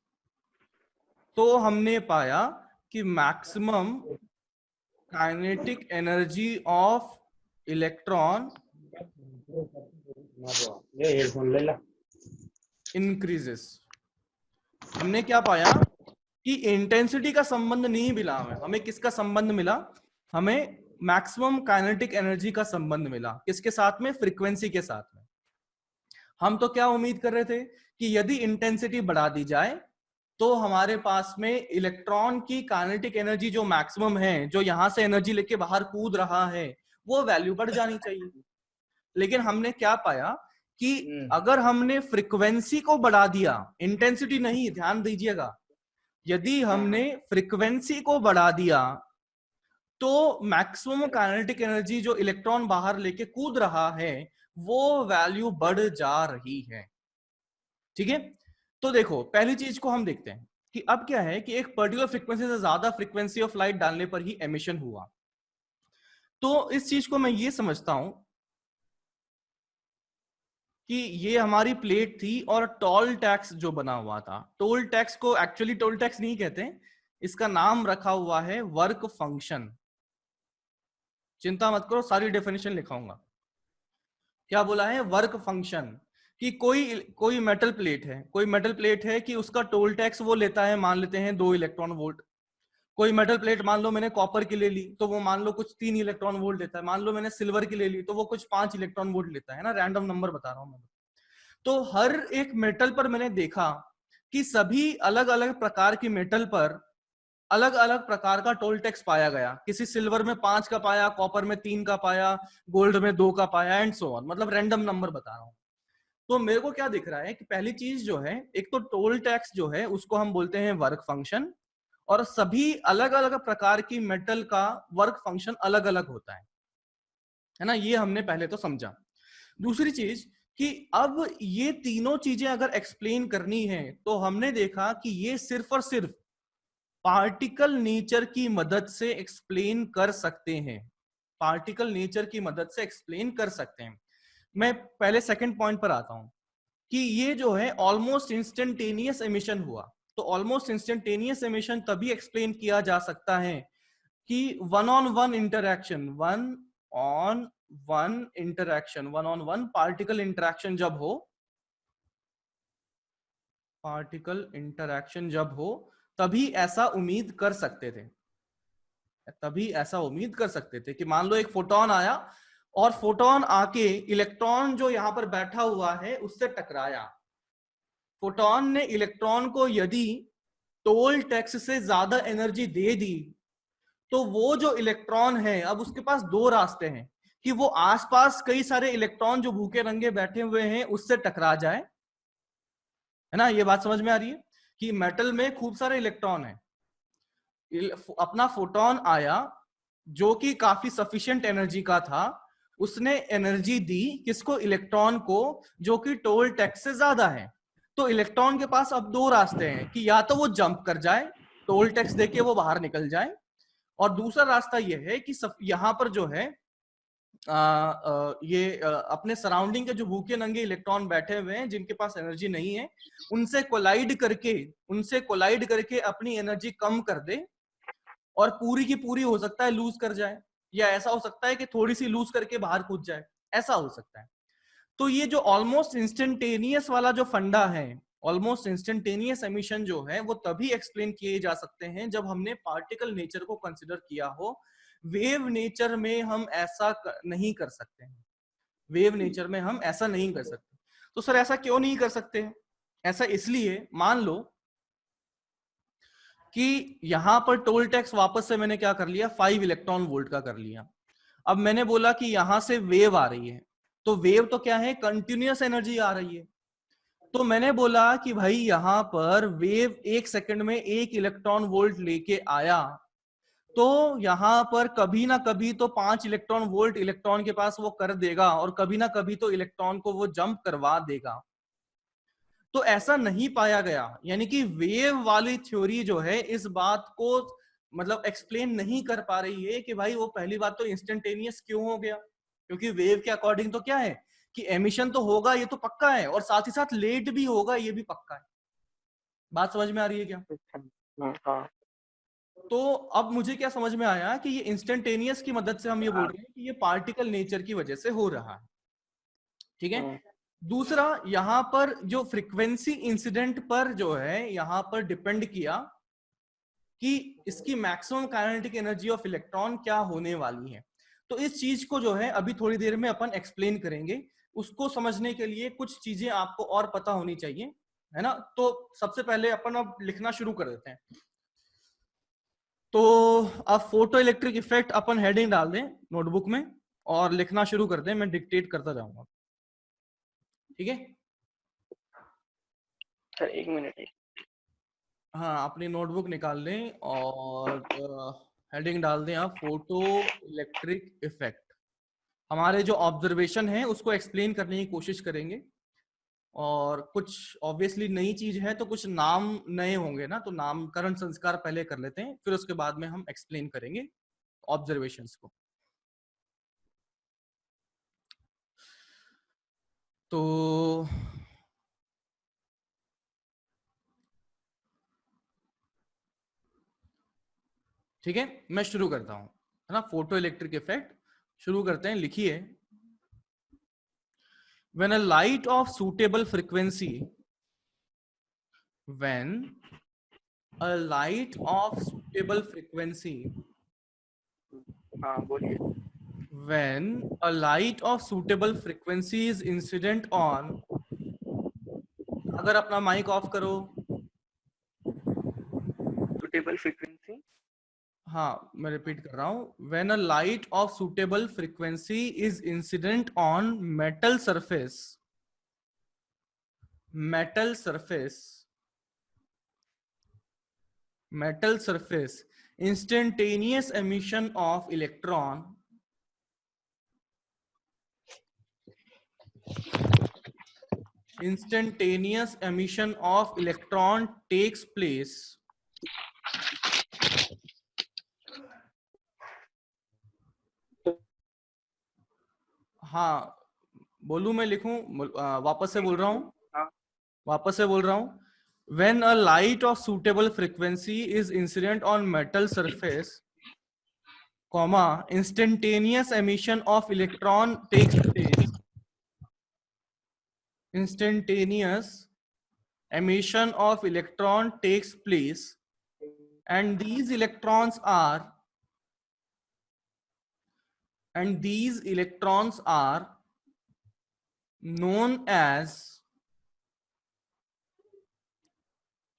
तो हमने पाया कि maximum kinetic energy of electron increases. हमने क्या पाया कि इंटेंसिटी का संबंध नहीं मिला हमें किसका संबंध मिला, हमें मैक्सिमम काइनेटिक एनर्जी का संबंध मिला। किसके साथ में, फ्रीक्वेंसी के साथ में। हम तो क्या उम्मीद कर रहे थे कि यदि इंटेंसिटी बढ़ा दी जाए तो हमारे पास में इलेक्ट्रॉन की काइनेटिक एनर्जी जो मैक्सिमम है, जो यहां से एनर्जी लेके बाहर कूद रहा है, वो वैल्यू बढ़ जानी चाहिए। लेकिन हमने क्या पाया कि अगर हमने फ्रीक्वेंसी को बढ़ा दिया, इंटेंसिटी नहीं, ध्यान दीजिएगा, यदि हमने फ्रीक्वेंसी को बढ़ा दिया तो मैक्सिमम काइनेटिक एनर्जी जो इलेक्ट्रॉन बाहर लेके कूद रहा है वो वैल्यू बढ़ जा रही है। ठीक है, तो देखो पहली चीज को हम देखते हैं कि अब क्या है कि एक पर्टिकुलर फ्रीक्वेंसी से ज्यादा फ्रीक्वेंसी ऑफ लाइट डालने पर ही एमिशन हुआ। तो इस चीज को मैं ये समझता हूं कि ये हमारी प्लेट थी और टोल टैक्स जो बना हुआ था, टोल टैक्स को एक्चुअली टोल टैक्स नहीं कहते, इसका नाम रखा हुआ है वर्क फंक्शन। चिंता मत करो, सारी डेफिनेशन लिखाऊंगा। क्या बोला है? Work function. कि कोई मेटल प्लेट है, कोई मेटल प्लेट है कि उसका टोल टैक्स वो लेता है, मान लेते हैं 2 इलेक्ट्रॉन वोल्ट। कोई मेटल प्लेट मान लो मैंने कॉपर की ले ली तो वो मान लो कुछ 3 इलेक्ट्रॉन वोल्ट लेता है, मान लो मैंने सिल्वर की ले ली तो वो कुछ 5 इलेक्ट्रॉन वोल्ट लेता है ना, रैंडम नंबर बता रहा हूं मैं। तो हर एक मेटल पर मैंने देखा कि सभी अलग अलग प्रकार की मेटल पर अलग अलग प्रकार का टोल टैक्स पाया गया। किसी सिल्वर में 5 का पाया, कॉपर में 3 का पाया, गोल्ड में 2 का पाया, एंड सो ऑन, मतलब रैंडम नंबर बता रहा हूं। तो मेरे को क्या दिख रहा है कि पहली चीज जो है, एक तो टोल टैक्स जो है उसको हम बोलते हैं वर्क फंक्शन, और सभी अलग अलग प्रकार की मेटल का वर्क फंक्शन अलग अलग होता है ना, ये हमने पहले तो समझा। दूसरी चीज कि अब ये तीनों चीजें अगर एक्सप्लेन करनी है तो हमने देखा कि ये सिर्फ और सिर्फ पार्टिकल नेचर की मदद से एक्सप्लेन कर सकते हैं, पार्टिकल नेचर की मदद से एक्सप्लेन कर सकते हैं। मैं पहले सेकंड पॉइंट पर आता हूं कि ये जो है ऑलमोस्ट इंस्टेंटेनियस एमिशन हुआ। तो ऑलमोस्ट इंस्टेंटेनियस एमिशन तभी एक्सप्लेन किया जा सकता है कि one on one interaction, one on one particle interaction जब हो, पार्टिकल इंटरैक्शन जब हो तभी ऐसा उम्मीद कर सकते थे, तभी ऐसा उम्मीद कर सकते थे कि मान लो एक फोटोन आया और फोटोन आके इलेक्ट्रॉन जो यहां पर बैठा हुआ है उससे टकराया। फोटोन ने इलेक्ट्रॉन को यदि टोल टैक्स से ज्यादा एनर्जी दे दी तो वो जो इलेक्ट्रॉन है अब उसके पास 2 रास्ते हैं कि वो आसपास कई सारे इलेक्ट्रॉन जो भूखे रंगे बैठे हुए हैं उससे टकरा जाए, है ना। ये बात समझ में आ रही है कि मेटल में खूब सारे इलेक्ट्रॉन है, अपना फोटोन आया जो कि काफी सफिशिएंट एनर्जी का था, उसने एनर्जी दी किसको? इलेक्ट्रॉन को, जो कि टोल टैक्स से ज्यादा है। तो इलेक्ट्रॉन के पास अब 2 रास्ते हैं कि या तो वो जंप कर जाए, टोल टैक्स देके वो बाहर निकल जाए, और दूसरा रास्ता ये है कि यहां पर जो है अपने सराउंडिंग के जो भूखे नंगे इलेक्ट्रॉन बैठे हुए हैं जिनके पास एनर्जी नहीं है, उनसे कोलाइड करके अपनी एनर्जी कम कर दे और पूरी की पूरी हो सकता है लूज कर जाए, या ऐसा हो सकता है कि थोड़ी सी लूज करके बाहर कूद जाए, ऐसा हो सकता है। तो ये जो ऑलमोस्ट इंस्टेंटेनियस वाला जो फंडा है, ऑलमोस्ट इंस्टेंटेनियस एमिशन जो है वो तभी एक्सप्लेन किए जा सकते हैं जब हमने पार्टिकल नेचर को कंसिडर किया हो। वेव नेचर में हम ऐसा नहीं कर सकते हैं, वेव नेचर में हम ऐसा नहीं कर सकते। तो सर ऐसा क्यों नहीं कर सकते? ऐसा इसलिए, मान लो कि यहां पर टोल टैक्स वापस से मैंने क्या कर लिया, 5 इलेक्ट्रॉन वोल्ट का कर लिया। अब मैंने बोला कि यहां से वेव आ रही है, तो वेव तो क्या है? कंटिन्यूअस एनर्जी आ रही है। तो मैंने बोला कि भाई यहां पर वेव 1 सेकंड में 1 इलेक्ट्रॉन वोल्ट लेके आया, तो यहां पर कभी ना कभी तो 5 इलेक्ट्रॉन वोल्ट इलेक्ट्रॉन के पास वो कर देगा, और कभी ना कभी तो इलेक्ट्रॉन को वो जंप करवा देगा। तो ऐसा नहीं पाया गया, यानी कि वेव वाली थ्योरी जो है इस बात को मतलब एक्सप्लेन नहीं कर पा रही है कि भाई वो पहली बात तो इंस्टेंटेनियस क्यों हो गया, क्योंकि वेव के अकॉर्डिंग तो क्या है कि एमिशन तो होगा, ये तो पक्का है, और साथ ही साथ लेट भी होगा, ये भी पक्का है। बात समझ में आ रही है क्या? हाँ। तो अब मुझे क्या समझ में आया कि ये इंस्टेंटेनियस की मदद से हम ये बोल रहे हैं कि ये पार्टिकल नेचर की वजह से हो रहा है। ठीक है। दूसरा, यहां पर जो फ्रीक्वेंसी इंसिडेंट पर जो है यहां पर डिपेंड किया कि इसकी maximum kinetic energy of electron क्या होने वाली है। तो इस चीज को जो है अभी थोड़ी देर में अपन एक्सप्लेन करेंगे। उसको समझने के लिए कुछ चीजें आपको और पता होनी चाहिए, है ना। तो सबसे पहले अपन अब लिखना शुरू कर देते हैं। तो अब फोटो इलेक्ट्रिक इफेक्ट अपन हेडिंग डाल दें नोटबुक में और लिखना शुरू कर दें, मैं डिक्टेट करता जाऊंगा, ठीक है। Sir 1 minute. हाँ, अपनी नोटबुक निकाल लें और हेडिंग डाल दें आप, फोटो इलेक्ट्रिक इफेक्ट। हमारे जो ऑब्जर्वेशन है उसको एक्सप्लेन करने की कोशिश करेंगे, और कुछ ऑब्वियसली नई चीज है तो कुछ नाम नए होंगे ना, तो नामकरण संस्कार पहले कर लेते हैं, फिर उसके बाद में हम एक्सप्लेन करेंगे ऑब्जर्वेशंस को। तो ठीक है, मैं शुरू करता हूं, है ना। फोटो इलेक्ट्रिक इफेक्ट शुरू करते हैं। लिखिए, when a light of suitable frequency when a light of suitable frequency हाँ बोलिए। when a light of suitable frequency is incident on, अगर अपना माइक ऑफ करो, सुटेबल फ्रीक्वेंसी, हाँ मैं रिपीट कर रहा हूं, when a light of suitable frequency is incident on metal surface, metal surface, metal surface, instantaneous emission of electron, instantaneous emission of electron takes place हाँ बोलूं, मैं लिखूं, वापस से बोल रहा हूं, हाँ वापस से बोल रहा हूं, when a light of suitable frequency is incident on metal surface, comma, instantaneous emission of electron takes place, instantaneous emission of electron takes place, and these electrons are known as,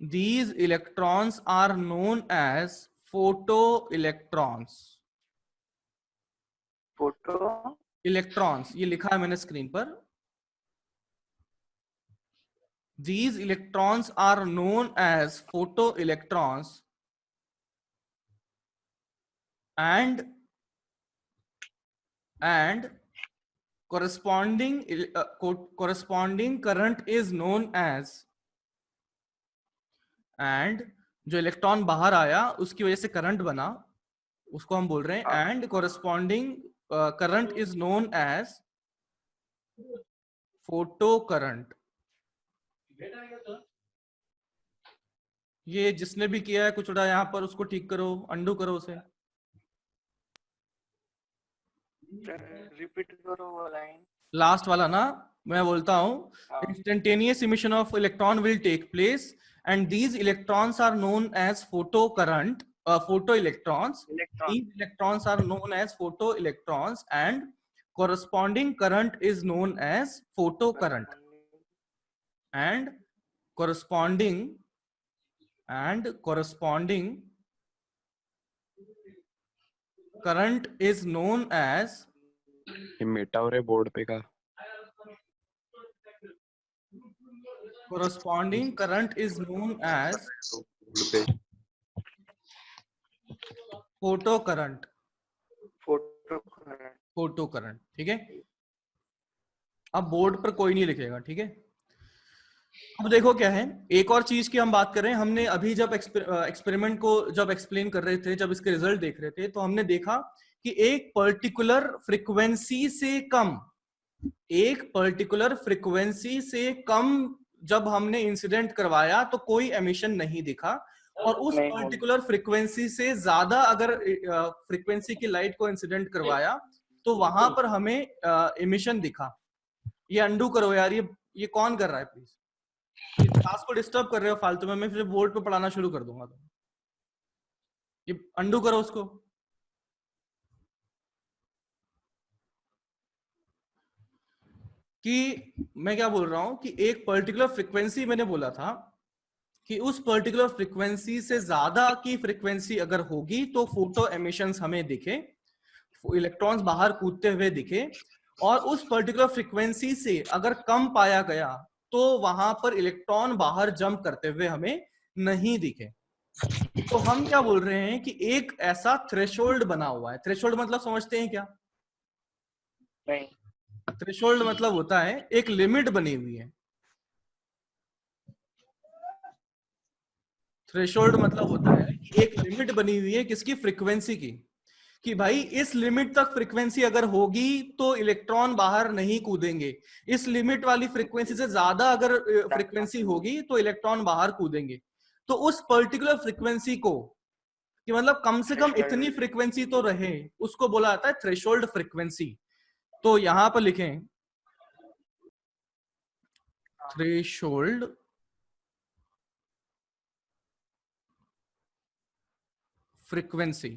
these electrons are known as photoelectrons, photo electrons, ये लिखा है मैंने स्क्रीन पर, these electrons are known as photoelectrons and corresponding current is known as, and जो इलेक्ट्रॉन बाहर आया उसकी वजह से करंट बना उसको हम बोल रहे हैं, and corresponding current is known as photo current। ये जिसने भी किया है कुछ उड़ा यहाँ पर, उसको ठीक करो, अंडू करो उसे। रिपीट करो वो लाइन। लास्ट वाला ना, मैं बोलता हूं, instantaneous emission of electron will take place and these electrons are known as photo current, photo electrons, these electrons are known as photo electrons and corresponding current is known as photo current, and corresponding current is known as, ये मेटा हो रहा है बोर्ड पे का। corresponding current is known as photo current, photo current. ठीक है, अब बोर्ड पर कोई नहीं लिखेगा, ठीक है। अब देखो क्या है, एक और चीज की हम बात कर रहे हैं। हमने अभी जब एक्सपेरिमेंट को जब एक्सप्लेन कर रहे थे, जब इसके रिजल्ट देख रहे थे, तो हमने देखा कि एक पर्टिकुलर फ्रीक्वेंसी से कम जब हमने इंसिडेंट करवाया तो कोई एमिशन नहीं दिखा, और उस पर्टिकुलर फ्रीक्वेंसी से ज्यादा अगर फ्रीक्वेंसी की लाइट को इंसिडेंट करवाया तो वहां पर हमें एमिशन दिखा। ये अंडू करो यार, ये कौन कर रहा है प्लीज, क्लास को डिस्टर्ब कर रहे हो फालतू में, मैं फिर बोर्ड पे पढ़ाना शुरू कर दूंगा। तो ये अंडू करो उसको। कि मैं क्या बोल रहा हूं कि एक पर्टिकुलर फ्रीक्वेंसी, मैंने बोला था कि उस पर्टिकुलर फ्रीक्वेंसी से ज्यादा की फ्रीक्वेंसी अगर होगी तो फोटो एमिशंस हमें दिखे, इलेक्ट्रॉन्स बाहर कूदते हुए दिखे, और उस पर्टिकुलर फ्रीक्वेंसी से अगर कम पाया गया तो वहां पर इलेक्ट्रॉन बाहर जंप करते हुए हमें नहीं दिखे। तो हम क्या बोल रहे हैं कि एक ऐसा थ्रेशोल्ड बना हुआ है। थ्रेशोल्ड मतलब समझते हैं क्या? नहीं। थ्रेशोल्ड मतलब होता है एक लिमिट बनी हुई है। थ्रेशोल्ड मतलब होता है कि एक लिमिट बनी हुई है किसकी? फ्रीक्वेंसी की। कि भाई इस लिमिट तक फ्रीक्वेंसी अगर होगी तो इलेक्ट्रॉन बाहर नहीं कूदेंगे, इस लिमिट वाली फ्रीक्वेंसी से ज्यादा अगर फ्रीक्वेंसी होगी तो इलेक्ट्रॉन बाहर कूदेंगे। तो उस पर्टिकुलर फ्रीक्वेंसी को, कि मतलब कम से कम इतनी फ्रीक्वेंसी तो रहे, उसको बोला जाता है थ्रेशोल्ड फ्रीक्वेंसी। तो यहां पर लिखें थ्रेशोल्ड फ्रीक्वेंसी।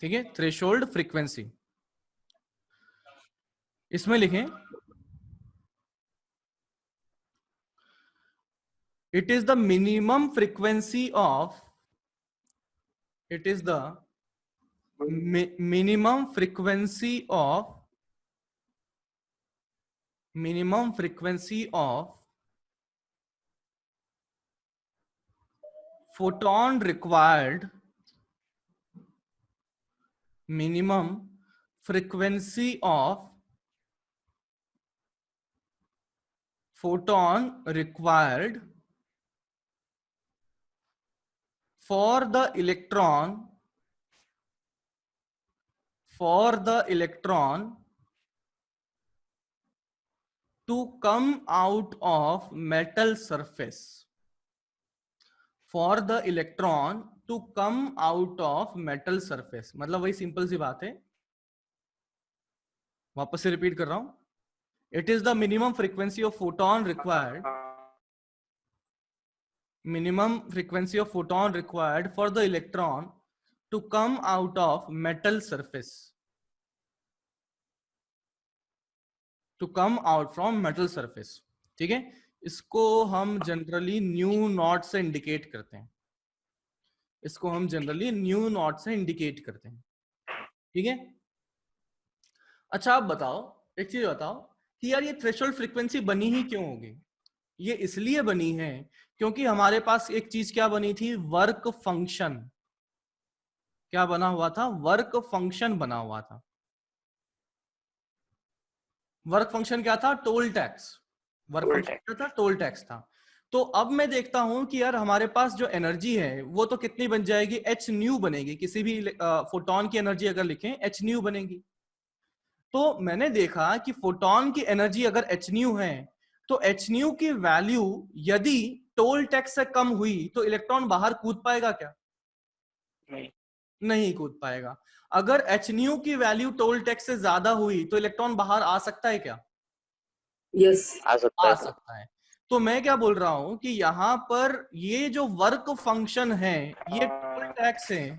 ठीक है, थ्रेशोल्ड फ्रीक्वेंसी इसमें लिखें it is the minimum frequency of minimum frequency of photon required, minimum frequency of photon required for the electron to come out of metal surface, for the electron to come out of metal surface। मतलब वही सिंपल सी बात है, वापस से रिपीट कर रहा हूं। It is the minimum frequency of photon required, minimum frequency of photon required for the electron to come out of metal surface, to come out from metal surface। ठीक है, इसको हम जनरली न्यू नॉट से इंडिकेट करते हैं, इसको हम जनरली न्यू नॉट से इंडिकेट करते हैं। ठीक है, अच्छा आप बताओ, एक चीज बताओ कि यार ये थ्रेशोल्ड फ्रीक्वेंसी बनी ही क्यों होगी? ये इसलिए बनी है क्योंकि हमारे पास एक चीज क्या बनी थी? Work function. क्या बना हुआ था? वर्क फंक्शन बना हुआ था। वर्क फंक्शन क्या था? Toll tax. वर्क फंक्शन क्या था? टोल टैक्स था। तो अब मैं देखता हूं कि यार हमारे पास जो एनर्जी है वो तो कितनी बन जाएगी? एच न्यू बनेगी। किसी भी फोटोन की एनर्जी अगर लिखें एच न्यू बनेगी। तो मैंने देखा कि फोटोन की एनर्जी अगर एच न्यू है तो एच न्यू की वैल्यू यदि टोल टैक्स से कम हुई तो इलेक्ट्रॉन बाहर कूद पाएगा क्या? नहीं कूद पाएगा। अगर एच न्यू की वैल्यू टोल टैक्स से ज्यादा हुई तो इलेक्ट्रॉन बाहर आ सकता है क्या? यस, आ सकता है। तो मैं क्या बोल रहा हूं कि यहां पर ये जो वर्क फंक्शन है, ये टोल टैक्स है,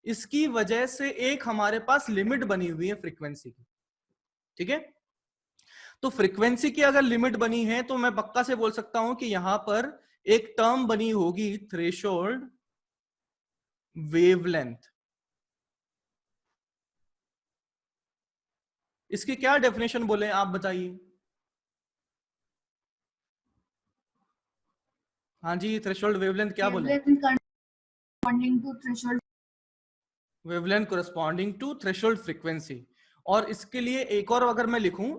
इसकी वजह से एक हमारे पास लिमिट बनी हुई है फ्रीक्वेंसी की। ठीक है, तो फ्रीक्वेंसी की अगर लिमिट बनी है तो मैं पक्का से बोल सकता हूं कि यहां पर एक टर्म बनी होगी थ्रेशोल्ड वेवलेंथ। इसकी क्या डेफिनेशन बोले आप बताइए? हाँ जी, थ्रेशोल्ड वेवलेंथ क्या बोले? Wavelength corresponding to threshold frequency. और इसके लिए एक और अगर मैं लिखूं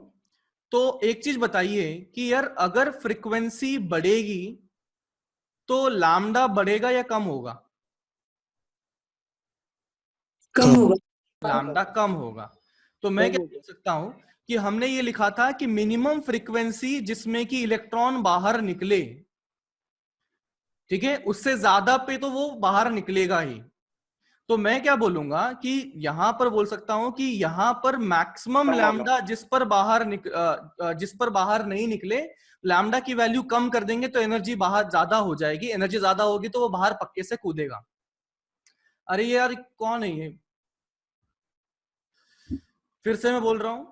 तो एक चीज बताइए कि यार अगर फ्रीक्वेंसी बढ़ेगी तो लैम्डा बढ़ेगा या कम होगा? कम होगा। लैम्डा कम होगा। तो मैं क्या बोल सकता हूं कि हमने ये लिखा था कि मिनिमम फ्रीक्वेंसी जिसमें कि इलेक्ट्रॉन बाहर निकले, ठीक है, उससे ज्यादा पे तो वो बाहर निकलेगा ही। तो मैं क्या बोलूंगा कि यहां पर बोल सकता हूं कि यहां पर मैक्सिमम लैम्डा जिस पर बाहर नहीं निकले, लैम्डा की वैल्यू कम कर देंगे तो एनर्जी बाहर ज्यादा हो जाएगी। एनर्जी ज्यादा होगी तो वो बाहर पक्के से कूदेगा। अरे ये यार कौन है ये? फिर से मैं बोल रहा हूं,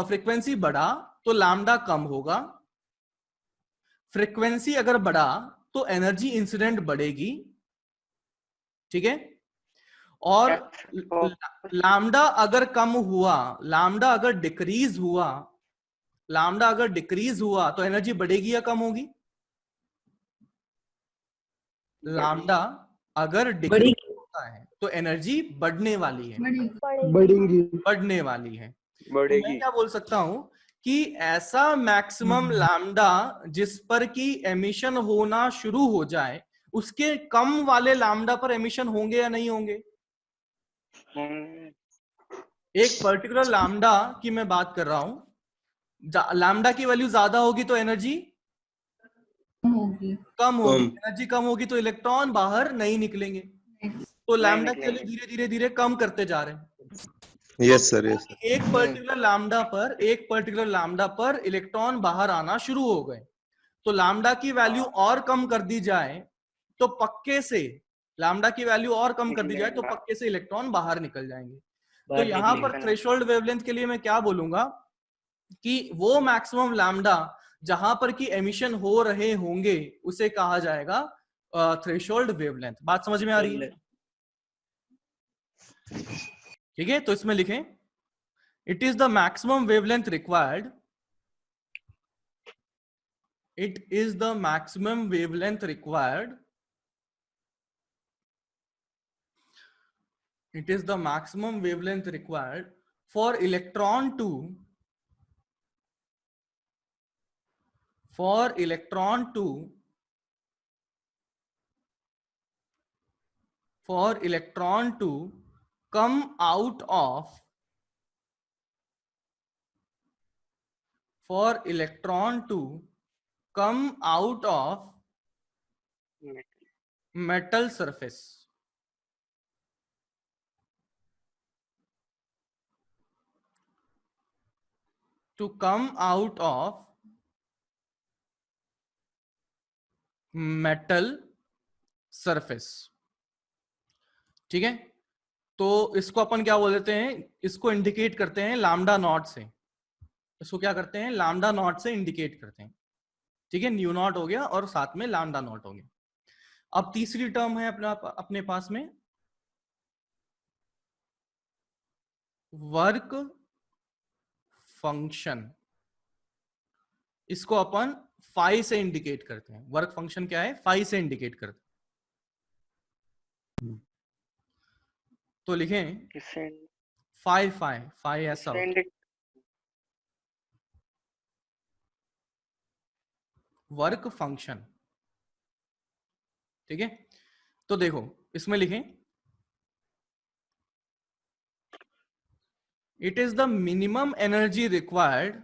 फ्रीक्वेंसी बढ़ा तो लैम्डा कम होगा, फ्रीक्वेंसी अगर बढ़ा तो एनर्जी इंसिडेंट बढ़ेगी। ठीक है, और लैम्डा अगर कम हुआ, लैम्डा अगर डिक्रीज हुआ तो एनर्जी बढ़ेगी या कम होगी? लैम्डा अगर बड़ी डिक्रीज होता है तो एनर्जी बढ़ने वाली है, बढ़ेंगी। बढ़ने वाली है। तो मैं बढ़ेगी। क्या बोल सकता हूं कि ऐसा मैक्सिमम लैम्डा जिस पर कि एमिशन होना शुरू हो जाए, उसके कम वाले लैम्डा पर एमिशन होंगे या नहीं होंगे? एक पर्टिकुलर लैम्डा की मैं बात कर रहा हूं, लैम्डा की वैल्यू ज्यादा होगी तो एनर्जी होगी। कम होगी, एनर्जी कम होगी तो इलेक्ट्रॉन बाहर नहीं निकलेंगे। तो लैम्डा की वैल्यू धीरे धीरे धीरे कम करते जा रहे हैं। Yes sir, yes sir. एक पर्टिकुलर लैम्डा पर इलेक्ट्रॉन बाहर आना शुरू हो गए, तो लैम्डा की वैल्यू और कम कर दी जाए तो पक्के से इलेक्ट्रॉन बाहर निकल जाएंगे। तो यहां पर थ्रेशोल्ड वेवलेंथ के लिए मैं क्या बोलूंगा कि वो मैक्सिमम लैम्डा जहां पर कि एमिशन हो रहे होंगे उसे कहा जाएगा थ्रेशोल्ड वेवलेंथ। बात समझ में आ रही है? ठीक है, तो इसमें लिखें it is the maximum wavelength required, it is the maximum wavelength required, it is the maximum wavelength required for electron to come out of metal surface. To come out of metal surface. ठीक है, तो इसको अपन क्या बोल देते हैं, इसको इंडिकेट करते हैं लैम्डा नॉट से। इसको क्या करते हैं, लैम्डा नॉट से इंडिकेट करते हैं। ठीक है, न्यू नॉट हो गया और साथ में लैम्डा नॉट हो गया। अब तीसरी टर्म है अपने पास में वर्क फंक्शन। इसको अपन फाई से इंडिकेट करते हैं। वर्क फंक्शन क्या है, फाई से इंडिकेट करते हैं। तो लिखें फाई फाई फाई ऐसा होता है, वर्क फंक्शन। ठीक है, तो देखो इसमें लिखें it is the minimum energy required,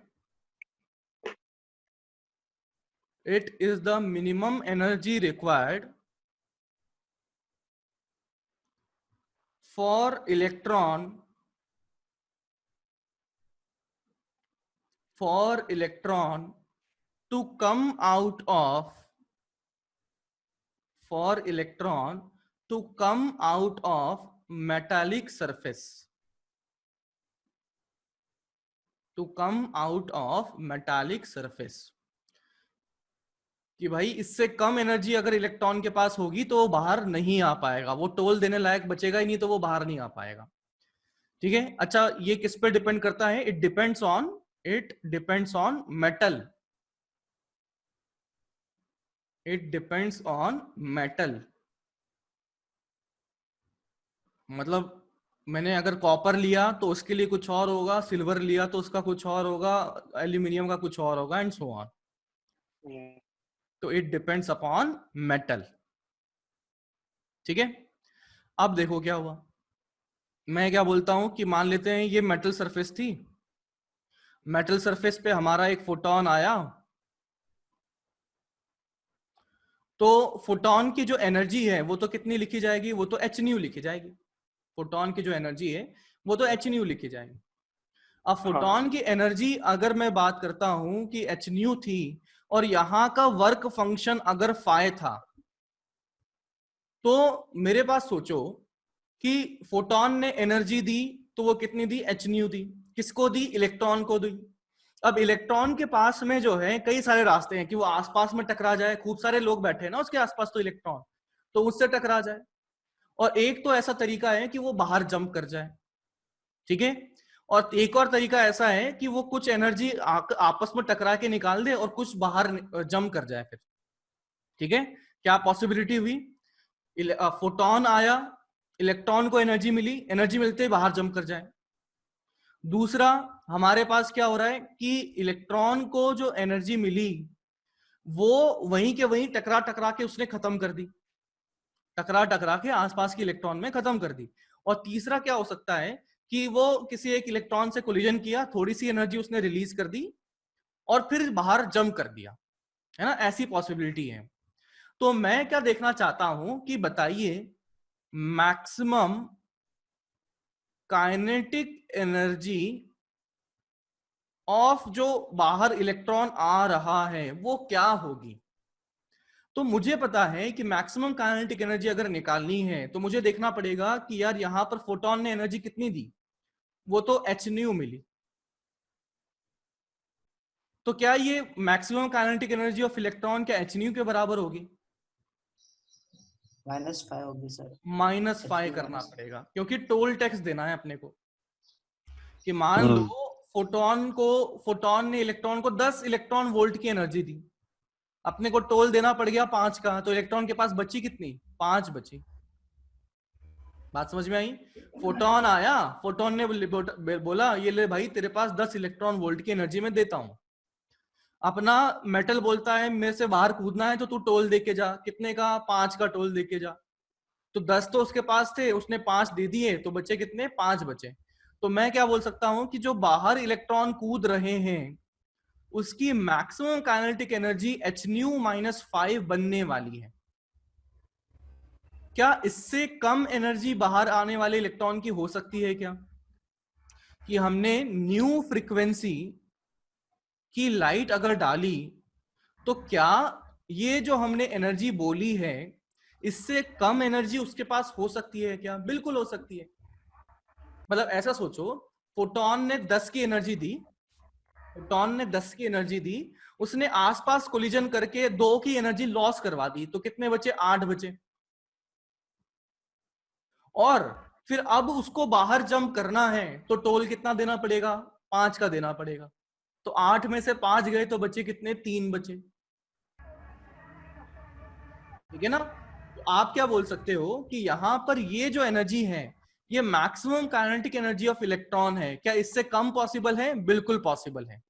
it is the minimum energy required for electron to come out of metallic surface, कि भाई इससे कम एनर्जी अगर इलेक्ट्रॉन के पास होगी तो वो बाहर नहीं आ पाएगा, वो टोल देने लायक बचेगा ही नहीं, तो वो बाहर नहीं आ पाएगा। ठीक है, अच्छा ये किस पे डिपेंड करता है, इट डिपेंड्स ऑन मेटल, मतलब मैंने अगर कॉपर लिया तो उसके लिए कुछ और होगा, सिल्वर लिया तो उसका कुछ और होगा, एल्यूमिनियम का कुछ और होगा, एंड सो ऑन। तो इट डिपेंड्स अपॉन मेटल। ठीक है, अब देखो क्या हुआ। मैं क्या बोलता हूं कि मान लेते हैं ये मेटल सरफेस थी, मेटल सरफेस पे हमारा एक फोटोन आया, तो फोटोन की जो एनर्जी है वो तो कितनी लिखी जाएगी, वो तो एच न्यू लिखी जाएगी। फोटोन की जो एनर्जी है वो तो एच न्यू लिखी जाएगी। अब फोटोन की एनर्जी अगर मैं बात करता हूं कि एच न्यू थी और यहां का वर्क फंक्शन अगर फाई था, तो मेरे पास सोचो कि फोटोन ने एनर्जी दी तो वो कितनी दी, एच न्यू दी। किसको दी, इलेक्ट्रॉन को दी। अब इलेक्ट्रॉन के पास में जो है कई सारे रास्ते हैं कि वो आसपास में टकरा जाए, खूब सारे लोग बैठे हैं ना उसके आसपास, तो इलेक्ट्रॉन तो उससे टकरा जाए, और एक तो ऐसा तरीका है कि वो बाहर जंप कर जाए। ठीक है, और एक और तरीका ऐसा है कि वो कुछ एनर्जी आपस में टकरा के निकाल दे और कुछ बाहर जंप कर जाए फिर। ठीक है, क्या पॉसिबिलिटी हुई, फोटोन आया, इलेक्ट्रॉन को एनर्जी मिली, एनर्जी मिलते ही बाहर जंप कर जाए। दूसरा हमारे पास क्या हो रहा है कि इलेक्ट्रॉन को जो एनर्जी मिली वो वहीं के वहीं टकरा टकरा के उसने खत्म कर दी, टकरा टकरा के आसपास के इलेक्ट्रॉन में खत्म कर दी। और तीसरा क्या हो सकता है कि वो किसी एक इलेक्ट्रॉन से कोलिजन किया, थोड़ी सी एनर्जी उसने रिलीज कर दी और फिर बाहर जंप कर दिया, है ना, ऐसी पॉसिबिलिटी है। तो मैं क्या देखना चाहता हूं कि बताइए मैक्सिमम काइनेटिक एनर्जी ऑफ जो बाहर इलेक्ट्रॉन आ रहा है वो क्या होगी। तो मुझे पता है कि मैक्सिमम काइनेटिक एनर्जी अगर निकालनी है तो मुझे देखना पड़ेगा कि यार यहां पर फोटोन ने एनर्जी कितनी दी, वो तो hν मिली। तो क्या ये maximum kinetic energy of electron क्या hν के बराबर होगी? -5 होगी सर। -5 करना पड़ेगा, क्योंकि टोल टैक्स देना है अपने को। कि मान लो फोटोन ने इलेक्ट्रॉन को 10 इलेक्ट्रॉन वोल्ट की एनर्जी दी, अपने को टोल देना पड़ गया 5 का, तो इलेक्ट्रॉन के पास बची कितनी? 5 बची। बात समझ में आई? फोटोन आया, फोटोन ने बोला ये ले भाई तेरे पास 10 इलेक्ट्रॉन वोल्ट की एनर्जी में देता हूं। अपना मेटल बोलता है मेरे से बाहर कूदना है तो तू टोल दे के जा, कितने का? 5 का टोल दे के जा। तो 10 तो उसके पास थे, उसने 5 दे दिए, तो बचे कितने? 5 बचे। तो मैं क्या बोल सकता हूं कि जो बाहर इलेक्ट्रॉन कूद रहे हैं उसकी मैक्सिमम काइनेटिक एनर्जी hν - 5 बनने वाली है। क्या इससे कम एनर्जी बाहर आने वाले इलेक्ट्रॉन की हो सकती है क्या? कि हमने न्यू फ्रीक्वेंसी की लाइट अगर डाली तो क्या ये जो हमने एनर्जी बोली है इससे कम एनर्जी उसके पास हो सकती है क्या? बिल्कुल हो सकती है। मतलब ऐसा सोचो, फोटोन ने 10 की एनर्जी दी, फोटोन ने 10 की एनर्जी दी, उसने आसपास कोलिजन करके 2 की एनर्जी लॉस करवा दी, तो कितने बचे? 8 बचे। और फिर अब उसको बाहर जंप करना है तो टोल कितना देना पड़ेगा? 5 का देना पड़ेगा। तो 8 में से 5 गए तो बचे कितने? 3 बचे। ठीक है ना? तो आप क्या बोल सकते हो कि यहां पर ये जो एनर्जी है ये maximum kinetic energy of electron है। क्या इससे कम पॉसिबल है? बिल्कुल पॉसिबल है।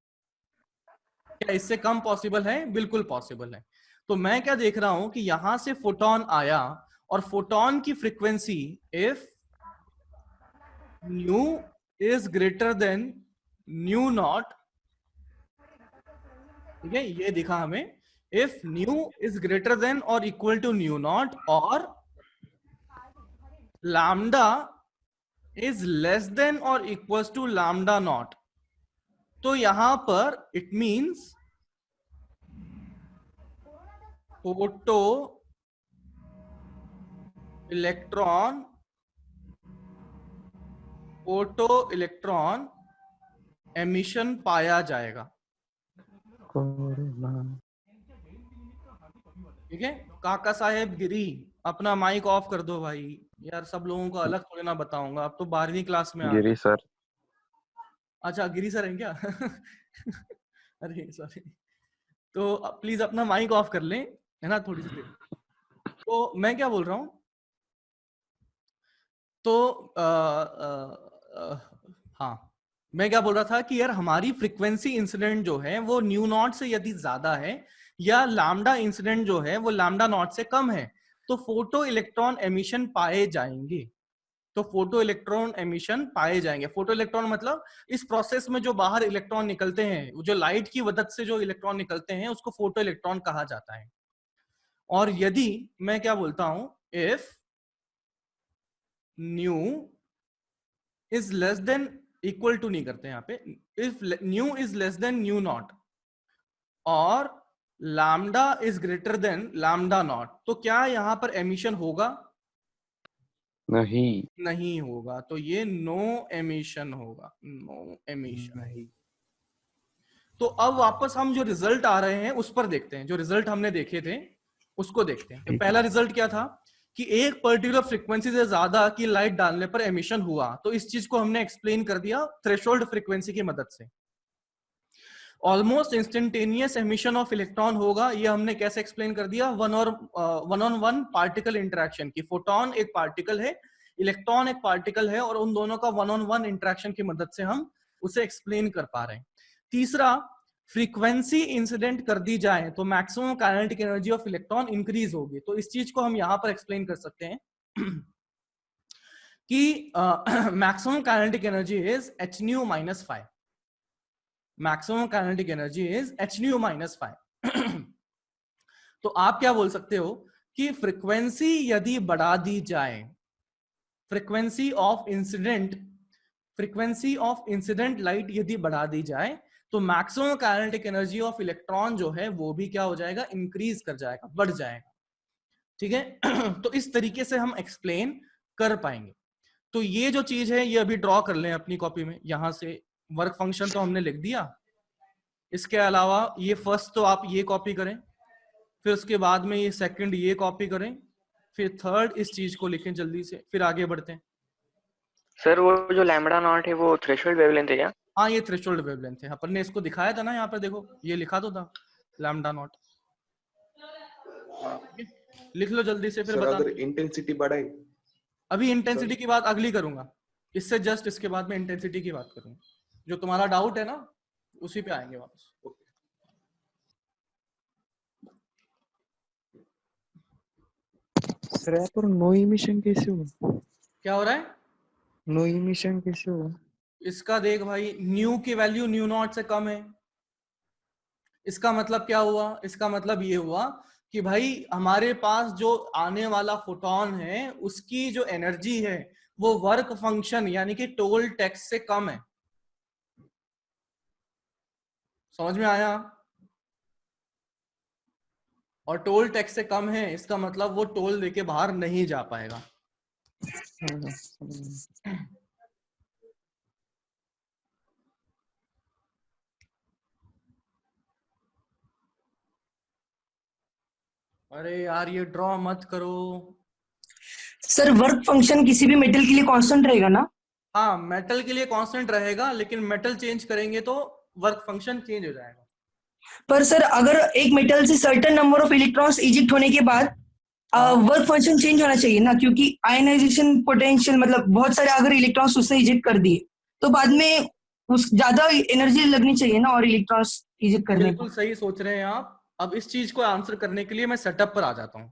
क्या इससे कम पॉसिबल है? बिल्कुल पॉसिबल है। तो मैं क्या देख रहा हूं कि यहां से फोटोन आया और फोटोन की frequency if nu is greater then nu not, ठीक है, ये दिखा हमें, if nu is greater then और इक्वल टू न्यू नॉट और लैम्डा इज लेस देन और इक्वल टू लैम्डा नॉट, तो यहां पर it means photo electron emission पाया जाएगा। ठीक है, काका साहेब गिरी, अपना माइक ऑफ कर दो भाई यार, सब लोगों को अलग थोड़ी ना बताऊंगा, अब तो 12वीं क्लास में आ गए। गिरी सर। अच्छा गिरी सर हैं क्या? अरे सॉरी। तो प्लीज अपना माइक ऑफ कर लें, है ना, थोड़ी सी देर। तो मैं क्या बोल रहा हूं, तो हाँ, मैं क्या बोल रहा था कि यार हमारी फ्रीक्वेंसी इंसिडेंट जो है वो न्यू नॉट से यदि ज्यादा है या लैम्डा इंसिडेंट जो है वो लैम्डा नॉट से कम है तो फोटो इलेक्ट्रॉन एमिशन पाए जाएंगे। तो फोटो इलेक्ट्रॉन एमिशन पाए जाएंगे। फोटो इलेक्ट्रॉन मतलब इस प्रोसेस में जो बाहर इलेक्ट्रॉन निकलते हैं, जो लाइट की मदद से जो इलेक्ट्रॉन निकलते हैं उसको फोटो इलेक्ट्रॉन कहा जाता है। और यदि मैं क्या बोलता हूं, if nu is less than, equal to नहीं करते यहाँ पे, if nu is less than nu naught और lambda is greater than lambda naught, तो क्या यहाँ पर एमिशन होगा? नहीं होगा। तो ये नो एमिशन होगा, नो एमिशन नहीं। तो अब वापस हम जो रिजल्ट आ रहे हैं उस पर देखते हैं, जो रिजल्ट हमने देखे थे उसको देखते हैं। तो पहला रिजल्ट क्या था कि एक पर्टिकुलर फ्रीक्वेंसी से ज्यादा की लाइट डालने पर एमिशन हुआ। तो इस चीज को हमने एक्सप्लेन कर दिया थ्रेशोल्ड फ्रीक्वेंसी की मदद से। Almost instantaneous emission of electron होगा। ये हमने कैसे एक्सप्लेन कर दिया, one on one particle interaction की। फोटोन एक पार्टिकल है, इलेक्ट्रॉन एक पार्टिकल है, और उन दोनों का वन ऑन वन इंटरेक्शन की मदद से हम उसे एक्सप्लेन कर पा रहे हैं। तीसरा, फ्रीक्वेंसी इंसिडेंट कर दी जाए तो maximum kinetic energy of electron increase होगी। तो इस चीज को हम यहां पर एक्सप्लेन कर सकते हैं कि maximum kinetic energy is h nu minus 5। Maximum kinetic energy is h nu minus 5। तो आप क्या बोल सकते हो कि फ्रीक्वेंसी यदि बढ़ा दी जाए, फ्रीक्वेंसी ऑफ इंसिडेंट लाइट यदि बढ़ा दी जाए तो maximum kinetic energy of electron जो है वो भी क्या हो जाएगा, इंक्रीज कर जाएगा, बढ़ जाएगा। ठीक है। तो इस तरीके से हम एक्सप्लेन कर पाएंगे। तो ये जो चीज है ये अभी ड्रॉ कर लें अपनी कॉपी में। यहां से वर्क फंक्शन तो हमने लिख दिया, इसके अलावा ये फर्स्ट तो आप ये कॉपी करें, फिर उसके बाद में ये सेकंड ये कॉपी करें, फिर थर्ड इस चीज को लिखें जल्दी से, फिर आगे बढ़ते हैं। सर वो जो लैम्बडा नॉट है वो थ्रेशोल्ड वेवलेंथ है क्या? हाँ, ये थ्रेशोल्ड वेवलेंथ है। अपन ने इसको दिखाया था ना, यहाँ पर देखो ये लिखा तो था लैम्बडा नॉट। लिख लो जल्दी से, फिर सर बता। अगर इंटेंसिटी बढ़ाए, अभी इंटेंसिटी की बात अगली करूंगा, इससे जस्ट इसके बाद में इंटेंसिटी की बात करूंगा। जो तुम्हारा डाउट है ना उसी पे आएंगे वापस। सर यहाँ पर नो इमिशन कैसे हुआ? क्या हो रहा है? नो इमिशन कैसे हुआ? इसका देख भाई, न्यू की वैल्यू न्यू नॉट से कम है। इसका मतलब क्या हुआ? इसका मतलब ये हुआ कि भाई हमारे पास जो आने वाला फोटोन है उसकी जो एनर्जी है वो वर्क फंक्शन यानी कि टोल टैक्स से कम है। समझ में आया? और टोल टैक्स से कम है, इसका मतलब वो टोल देके बाहर नहीं जा पाएगा। अरे यार ये ड्रॉ मत करो। सर वर्क फंक्शन किसी भी मेटल के लिए कांस्टेंट रहेगा ना? हाँ, मेटल के लिए कांस्टेंट रहेगा, लेकिन मेटल चेंज करेंगे तो वर्क फंक्शन चेंज हो जाएगा। पर सर अगर एक मेटल से certain number of electrons eject होने के बाद वर्क फंक्शन चेंज होना चाहिए ना, क्योंकि आयनाइजेशन पोटेंशियल मतलब बहुत सारे अगर इलेक्ट्रॉन्स उसने इजेक्ट कर दिए तो बाद में उस ज्यादा एनर्जी लगनी चाहिए ना, और इलेक्ट्रॉन्स इजेक्ट करने बिल्कुल सही सोच रहे हैं आप। अब इस चीज को आंसर करने के लिए मैं सेटअप पर आ जाता हूँ।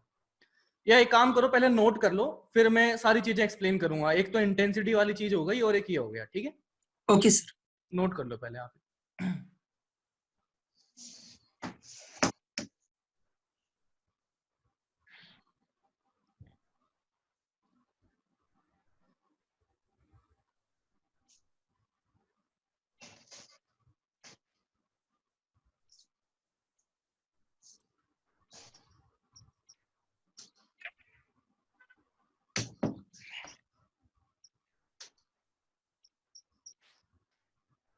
या एक काम करो, पहले नोट कर लो, फिर मैं सारी चीजें एक्सप्लेन करूंगा। एक तो इंटेंसिटी वाली चीज हो गई और एक ये हो गया। ठीक है, ओके सर। नोट कर लो पहले आप।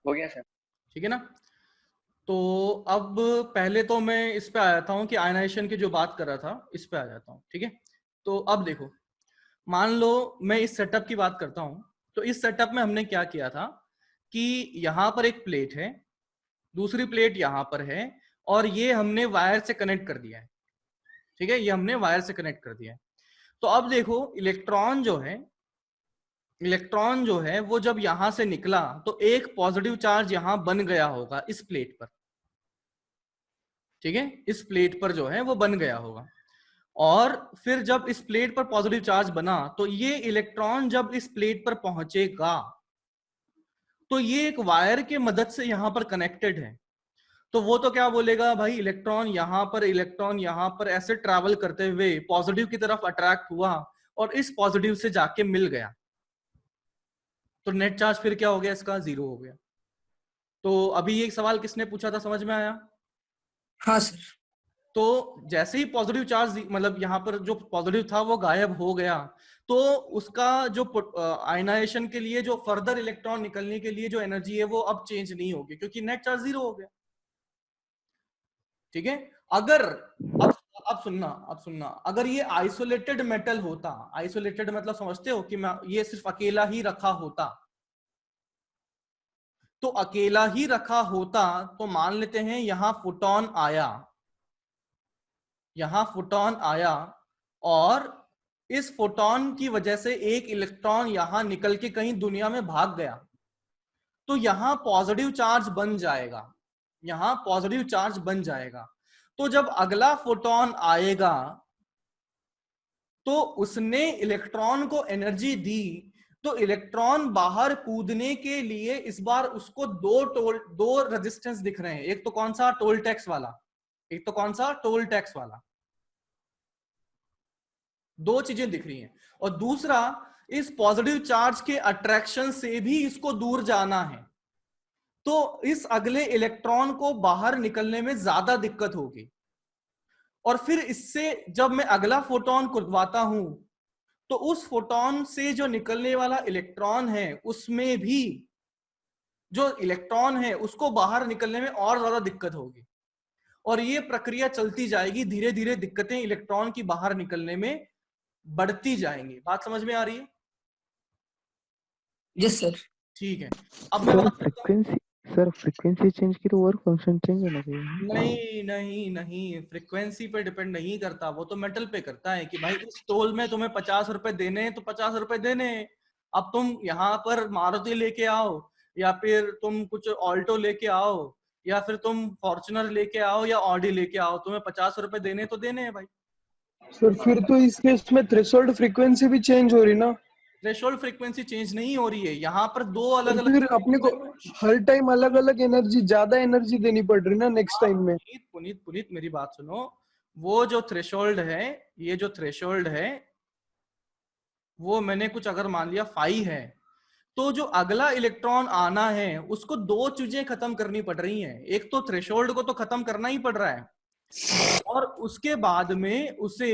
हो गया सर। ठीक है ना? तो अब पहले तो मैं इस पे आ जाता हूँ कि आयनाइजेशन की जो बात कर रहा था इस पे आ जाता हूँ। ठीक है, तो अब देखो, मान लो मैं इस सेटअप की बात करता हूँ। तो इस सेटअप में हमने क्या किया था कि यहाँ पर एक प्लेट है, दूसरी प्लेट यहाँ पर है, और ये हमने वायर से कनेक्ट कर दिया है। ठीक है, ये हमने वायर से कनेक्ट कर दिया है। तो अब देखो, इलेक्ट्रॉन जो है वो जब यहां से निकला तो एक पॉजिटिव चार्ज यहां बन गया होगा इस प्लेट पर। ठीक है, इस प्लेट पर जो है वो बन गया होगा। और फिर जब इस प्लेट पर पॉजिटिव चार्ज बना तो ये इलेक्ट्रॉन जब इस प्लेट पर पहुंचेगा तो ये एक वायर के मदद से यहां पर कनेक्टेड है। तो वो तो क्या बोलेगा भाई, इलेक्ट्रॉन यहां पर ऐसे ट्रैवल करते हुए पॉजिटिव की तरफ अट्रैक्ट हुआ और इस पॉजिटिव से जाके मिल गया। तो नेट चार्ज फिर क्या हो गया, इसका 0 हो गया। तो अभी ये सवाल किसने पूछा था, समझ में आया? हाँ सर। तो जैसे ही पॉजिटिव चार्ज मतलब यहाँ पर जो पॉजिटिव था वो गायब हो गया, तो उसका जो आयनाइजेशन के लिए जो फर्दर इलेक्ट्रॉन निकलने के लिए जो एनर्जी है वो अब चेंज नहीं होगी, क्योंकि नेट चार्ज 0 हो गया। ठीक है, अगर अब सुनना, अगर ये आइसोलेटेड मेटल होता, आइसोलेटेड मतलब समझते हो कि मैं ये सिर्फ अकेला ही रखा होता, तो अकेला ही रखा होता तो मान लेते हैं यहां फोटॉन आया, यहां फोटॉन आया और इस फोटॉन की वजह से एक इलेक्ट्रॉन यहां निकल के कहीं दुनिया में भाग गया, तो यहां पॉजिटिव चार्ज बन जाएगा, यहां पॉजिटिव चार्ज बन जाएगा। तो जब अगला फोटॉन आएगा तो उसने इलेक्ट्रॉन को एनर्जी दी, तो इलेक्ट्रॉन बाहर कूदने के लिए इस बार उसको दो रेजिस्टेंस दिख रहे हैं। एक तो कौन सा, टोल टैक्स वाला, एक तो कौन सा, टोल टैक्स वाला, दो चीजें दिख रही हैं। और दूसरा, इस पॉजिटिव चार्ज के अट्रैक्शन से भी इसको दूर जाना है, तो इस अगले इलेक्ट्रॉन को बाहर निकलने में ज्यादा दिक्कत होगी। और फिर इससे जब मैं अगला फोटॉन कुदवाता हूं तो उस फोटॉन से जो निकलने वाला इलेक्ट्रॉन है उसमें भी जो इलेक्ट्रॉन है उसको बाहर निकलने में और ज्यादा दिक्कत होगी। और ये प्रक्रिया चलती जाएगी, धीरे धीरे दिक्कतें इलेक्ट्रॉन की बाहर निकलने में बढ़ती जाएंगी। बात समझ में आ रही है? Yes sir. ठीक है, अब मैं बात करता हूं। सर फ्रीक्वेंसी चेंज की तो वर्क फंक्शन चेंज होना चाहिए। नहीं नहीं नहीं, फ्रीक्वेंसी पे डिपेंड नहीं करता, वो तो मेटल पे करता है कि भाई इस टोल में तुम्हें 50 रुपए देने हैं तो 50 रुपए देने हैं। अब तुम यहाँ पर मारुति लेके आओ या फिर तुम कुछ ऑल्टो लेके आओ या फिर तुम फॉर्च्यूनर लेके आओ या ऑडी लेके आओ, तुम्हें 50 रुपए देने तो देने हैं भाई। सर फिर तो इस केस में थ्रेशोल्ड फ्रीक्वेंसी भी चेंज हो रही ना? थ्रेशोल्ड फ्रीक्वेंसी चेंज नहीं हो रही है, यहाँ पर दो अलग फिर अलग। अपने को हर टाइम अलग अलग एनर्जी, ज्यादा एनर्जी देनी पड़ रही ना नेक्स्ट टाइम में। पुनीत पुनीत मेरी बात सुनो, वो जो थ्रेशोल्ड है, ये जो थ्रेशोल्ड है वो मैंने कुछ अगर मान लिया 5 है, तो जो अगला इलेक्ट्रॉन आना है उसको दो चीजें खत्म करनी पड़ रही हैं। एक तो थ्रेशोल्ड को तो खत्म करना ही पड़ रहा है और उसके बाद में उसे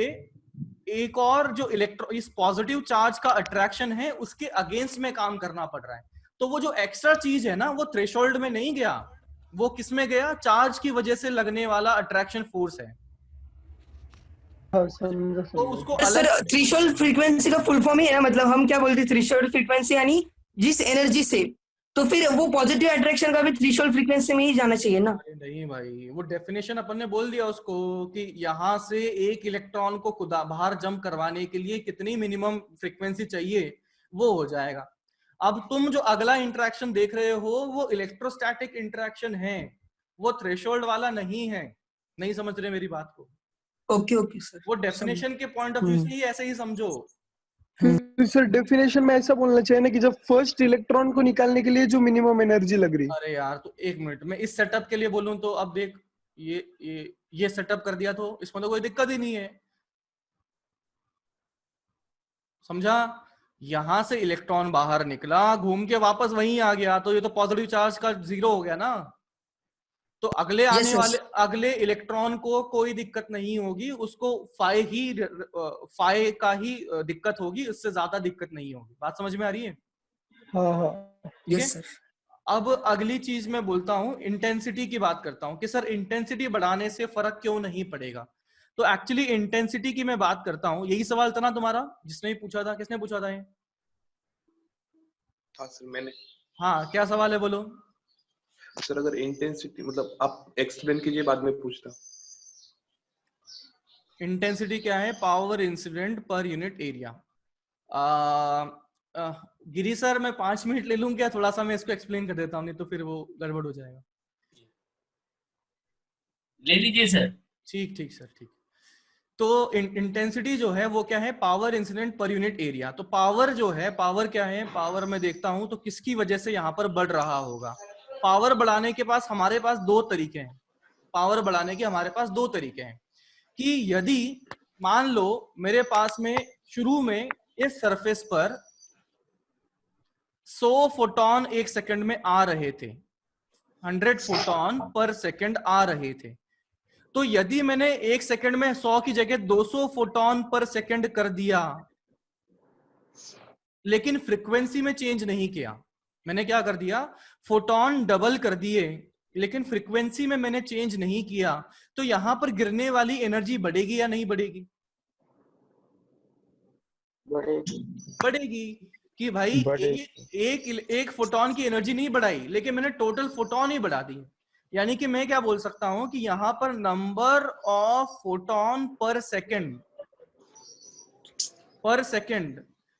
एक और जो इस पॉजिटिव चार्ज का अट्रैक्शन है उसके अगेंस्ट में काम करना पड़ रहा है। तो वो जो एक्स्ट्रा चीज है ना वो थ्रेशोल्ड में नहीं गया, वो किस में गया, चार्ज की वजह से लगने वाला अट्रैक्शन फोर्स है। हाँ, समझा तो उसको सर अलग, थ्रेशोल्ड फ्रीक्वेंसी का फुल फॉर्म ही है ना, मतलब हम क्या बोलते हैं थ्रेशोल्ड फ्रीक्वेंसी यानी जिस एनर्जी से, तो फिर वो पॉजिटिव अट्रैक्शन का भी थ्रेशोल्ड फ्रीक्वेंसी में ही जाना चाहिए ना? नहीं भाई, वो डेफिनेशन अपन ने बोल दिया उसको कि यहां से एक इलेक्ट्रॉन को खुदा बाहर जंप करवाने के लिए कितनी मिनिमम फ्रीक्वेंसी चाहिए वो हो जाएगा। अब तुम जो अगला इंटरेक्शन देख रहे हो वो इलेक्ट्रोस्टैटिक इंटरेक्शन है, वो थ्रेशोल्ड वाला नहीं है। नहीं समझ रहे मेरी बात को? Okay okay sir. वो डेफिनेशन के पॉइंट ऑफ व्यू से ही ऐसे ही समझो। फिर सर डेफिनेशन में ऐसा बोलना चाहिए ना कि जब फर्स्ट इलेक्ट्रॉन को निकालने के लिए जो मिनिमम एनर्जी लग रही। अरे यार तो एक मिनट, मैं इस सेटअप के लिए बोलूं तो अब देख, ये सेटअप कर दिया तो इसमें तो कोई दिक्कत ही नहीं है, समझा? यहां से इलेक्ट्रॉन बाहर निकला, घूम के वापस वहीं आ गया, तो ये तो पॉजिटिव चार्ज का 0 हो गया ना। तो अगले आने वाले अगले इलेक्ट्रॉन को कोई दिक्कत नहीं होगी, उसको फाई का ही दिक्कत होगी, उससे ज्यादा दिक्कत नहीं होगी। बात समझ में आ रही है? हाँ हाँ यस सर। अब अगली चीज मैं बोलता हूं, इंटेंसिटी की बात करता हूं कि सर इंटेंसिटी बढ़ाने से फर्क क्यों नहीं पड़ेगा। तो एक्चुअली इंटेंसिटी की मैं बात करता हूं, यही सवाल था ना तुम्हारा, जिसने भी पूछा था, किसने पूछा था ये? हाँ सर मैंने। हाँ, क्या सवाल है बोलो। सर अगर इंटेंसिटी मतलब आप एक्सप्लेन कीजिए, बाद में पूछता। इंटेंसिटी क्या है? Power incident per unit area. गिरी सर मैं 5 मिनट ले लूं क्या? थोड़ा सा मैं इसको एक्सप्लेन कर देता हूं, नहीं तो फिर वो गड़बड़ हो जाएगा। ले लीजिए सर। ठीक ठीक सर, ठीक। तो इंटेंसिटी जो है वो क्या है? Power incident per unit area. तो पावर जो है, पावर क्या है? पावर मैं देखता हूं तो किसकी वजह से यहाँ पर बढ़ रहा होगा। पावर बढ़ाने के पास हमारे पास दो तरीके हैं, पावर बढ़ाने के हमारे पास दो तरीके हैं कि यदि मान लो मेरे पास में शुरू में इस सरफेस पर 100 फोटॉन एक सेकंड में आ रहे थे, 100 फोटॉन पर सेकंड आ रहे थे, तो यदि मैंने एक सेकंड में 100 की जगह 200 फोटॉन पर सेकंड कर दिया लेकिन फ्रीक्वेंसी में चेंज नहीं किया, मैंने क्या कर दिया, फोटॉन डबल कर दिए लेकिन फ्रीक्वेंसी में मैंने चेंज नहीं किया, तो यहां पर गिरने वाली एनर्जी बढ़ेगी या नहीं बढ़ेगी? बढ़ेगी। बढ़ेगी। कि भाई एक फोटोन की एनर्जी नहीं बढ़ाई, लेकिन मैंने टोटल फोटोन ही बढ़ा दी। यानी कि मैं क्या बोल सकता हूं कि यहां पर नंबर ऑफ फोटोन पर सेकंड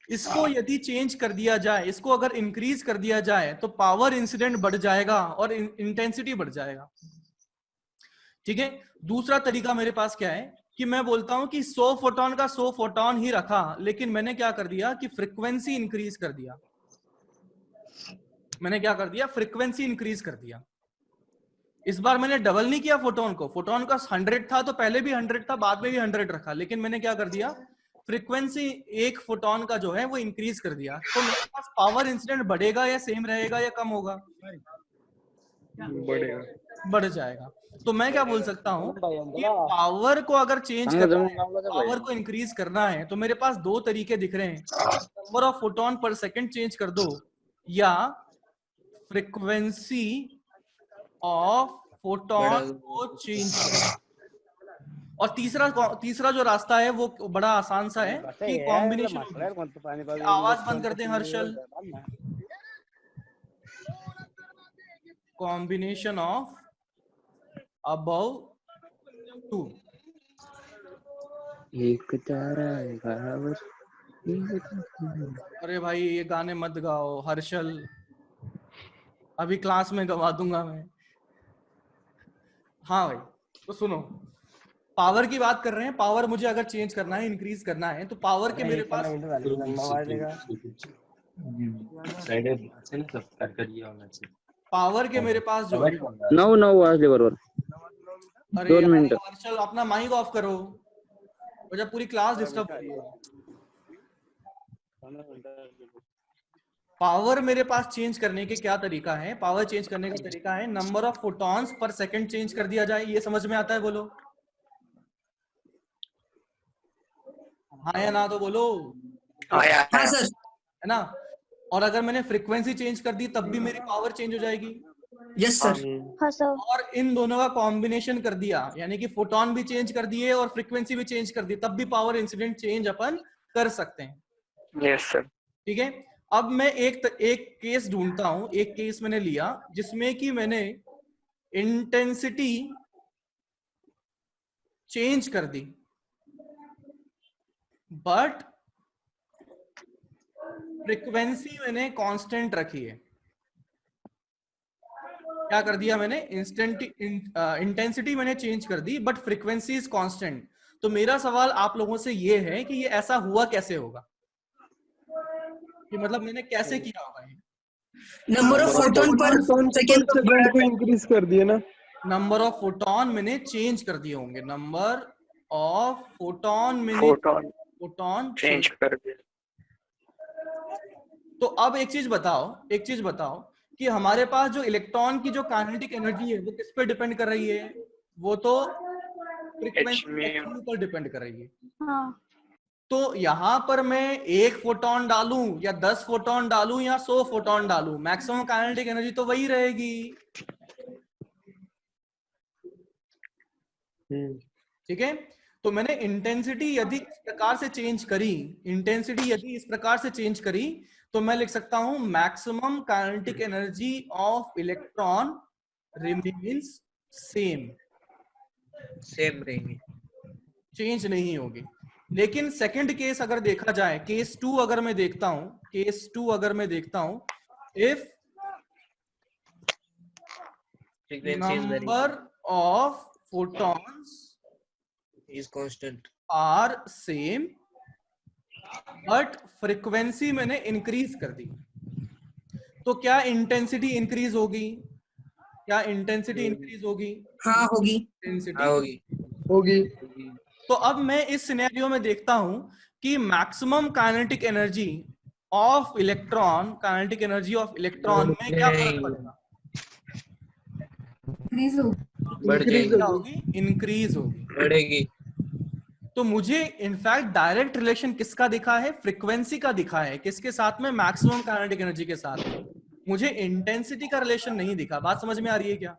इसको यदि चेंज कर दिया जाए, इसको अगर इंक्रीज कर दिया जाए, तो पावर इंसिडेंट बढ़ जाएगा और इंटेंसिटी बढ़ जाएगा। ठीक है। दूसरा तरीका मेरे पास क्या है कि मैं बोलता हूं कि 100 फोटोन का 100 फोटोन ही रखा, लेकिन मैंने क्या कर दिया कि फ्रीक्वेंसी इंक्रीज कर दिया। मैंने क्या कर दिया? फ्रीक्वेंसी इंक्रीज कर दिया। इस बार मैंने डबल नहीं किया फोटोन को। फोटोन का 100 था तो पहले भी 100 था, बाद में भी 100 रखा, लेकिन मैंने क्या कर दिया? फ्रीक्वेंसी एक फोटोन का जो है वो इंक्रीज कर दिया। तो मेरे पास पावर इंसिडेंट बढ़ेगा या सेम रहेगा या कम होगा? बढ़ जाएगा। तो मैं क्या बोल सकता हूँ कि पावर को अगर चेंज करना है, पावर को इंक्रीज करना है, तो मेरे पास दो तरीके दिख रहे हैं। नंबर ऑफ फोटोन पर सेकंड चेंज कर दो, या फ्रीक्वेंसी ऑफ फोटोन को चेंज करो। और तीसरा जो रास्ता है वो बड़ा आसान सा है कि कॉम्बिनेशन। आवाज बंद कर दें हर्षल। Combination of above 2। अरे भाई ये गाने मत गाओ हर्षल, अभी क्लास में गवा दूंगा मैं। हाँ भाई, तो सुनो, पावर की बात कर रहे हैं। पावर मुझे अगर चेंज करना है, इंक्रीज करना है, तो पावर के मेरे पास जो है, अरे हर्षल अपना माइक ऑफ करो, मुझे पूरी क्लास डिस्टर्ब हो रही है। पावर मेरे पास चेंज करने के क्या तरीका है? पावर चेंज करने का तरीका है number of photons per second change कर दिया जाए। ये समझ में आता है? बोलो हाँ या ना, तो बोलो हाँ सर, है ना। और अगर मैंने फ्रीक्वेंसी चेंज कर दी तब भी मेरी पावर चेंज हो जाएगी। Yes sir. हाँ सर। और इन दोनों का कॉम्बिनेशन कर दिया, यानी कि फोटोन भी चेंज कर दिए और फ्रीक्वेंसी भी चेंज कर दी, तब भी पावर इंसिडेंट चेंज अपन कर सकते हैं। Yes sir. ठीक है। अब मैं एक केस ढूंढता हूं। एक केस मैंने लिया जिसमें कि मैंने इंटेंसिटी चेंज कर दी, बट फ्रीक्वेंसी मैंने कांस्टेंट रखी है। क्या कर दिया मैंने? इंटेंसिटी मैंने चेंज कर दी, बट फ्रीक्वेंसी इज कांस्टेंट। तो मेरा सवाल आप लोगों से ये है कि ये ऐसा हुआ कैसे होगा, कि मतलब मैंने कैसे किया होगा? नंबर ऑफ फोटोन पर सेकंड को इंक्रीज कर दिए ना। नंबर ऑफ फोटोन मैंने चेंज कर दिए होंगे। नंबर ऑफ फोटोन मैंने फोटोन चेंज कर दिया। तो अब एक चीज बताओ कि हमारे पास जो इलेक्ट्रॉन की जो काइनेटिक एनर्जी है वो किस पे डिपेंड कर रही है? वो तो फ्रीक्वेंसी पर डिपेंड कर रही है। हाँ। तो यहां पर मैं 1 फोटोन डालूं या 10 फोटोन डालूं या 100 फोटोन डालूं, मैक्सिमम काइनेटिक एनर्जी तो वही रहेगी। ठीक है। तो मैंने इंटेंसिटी यदि इस प्रकार से चेंज करी, तो मैं लिख सकता हूं maximum kinetic energy of electron remains same रहेगी, चेंज नहीं होगी। लेकिन सेकंड केस अगर देखा जाए, केस 2 अगर मैं देखता हूं, if number of photons is constant are same but frequency मैंने इंक्रीज कर दी, तो क्या इंटेंसिटी इंक्रीज होगी? हाँ होगी। होगी। तो अब मैं इस सिनेरियो में देखता हूं कि maximum kinetic energy of electron में क्या फर्क पड़ेगा? इंक्रीज होगी, बढ़ेगी। तो मुझे इनफैक्ट डायरेक्ट रिलेशन किसका दिखा है? फ्रीक्वेंसी का दिखा है। किसके साथ में? मैक्सिमम काइनेटिक एनर्जी के साथ में। मुझे इंटेंसिटी का रिलेशन नहीं दिखा। बात समझ में आ रही है क्या?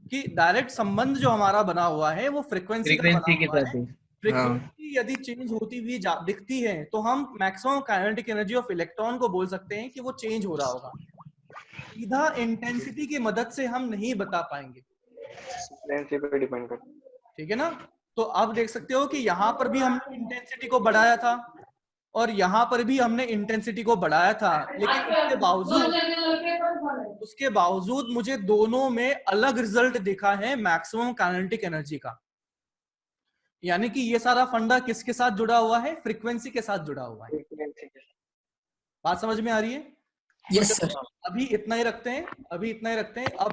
कि डायरेक्ट संबंध जो हमारा बना हुआ है वो फ्रीक्वेंसी के साथ है। फ्रीक्वेंसी यदि चेंज होती हुई दिखती है तो हम maximum kinetic energy of electron को बोल सकते हैं कि वो चेंज हो रहा होगा। सीधा इंटेंसिटी की मदद से हम नहीं बता पाएंगे, फ्रीक्वेंसी पे डिपेंड करता है। ठीक है ना। तो अब देख सकते हो कि यहाँ पर भी हमने इंटेंसिटी को बढ़ाया था और यहाँ पर भी हमने इंटेंसिटी को बढ़ाया था, लेकिन उसके बावजूद मुझे दोनों में अलग रिजल्ट दिखा है मैक्सिमम काइनेटिक एनर्जी का। यानी कि ये सारा फंडा किसके साथ जुड़ा हुआ है? फ्रीक्वेंसी के साथ जुड़ा हुआ है। बात समझ में आ रही है? Yes sir. अभी इतना ही रखते हैं, अब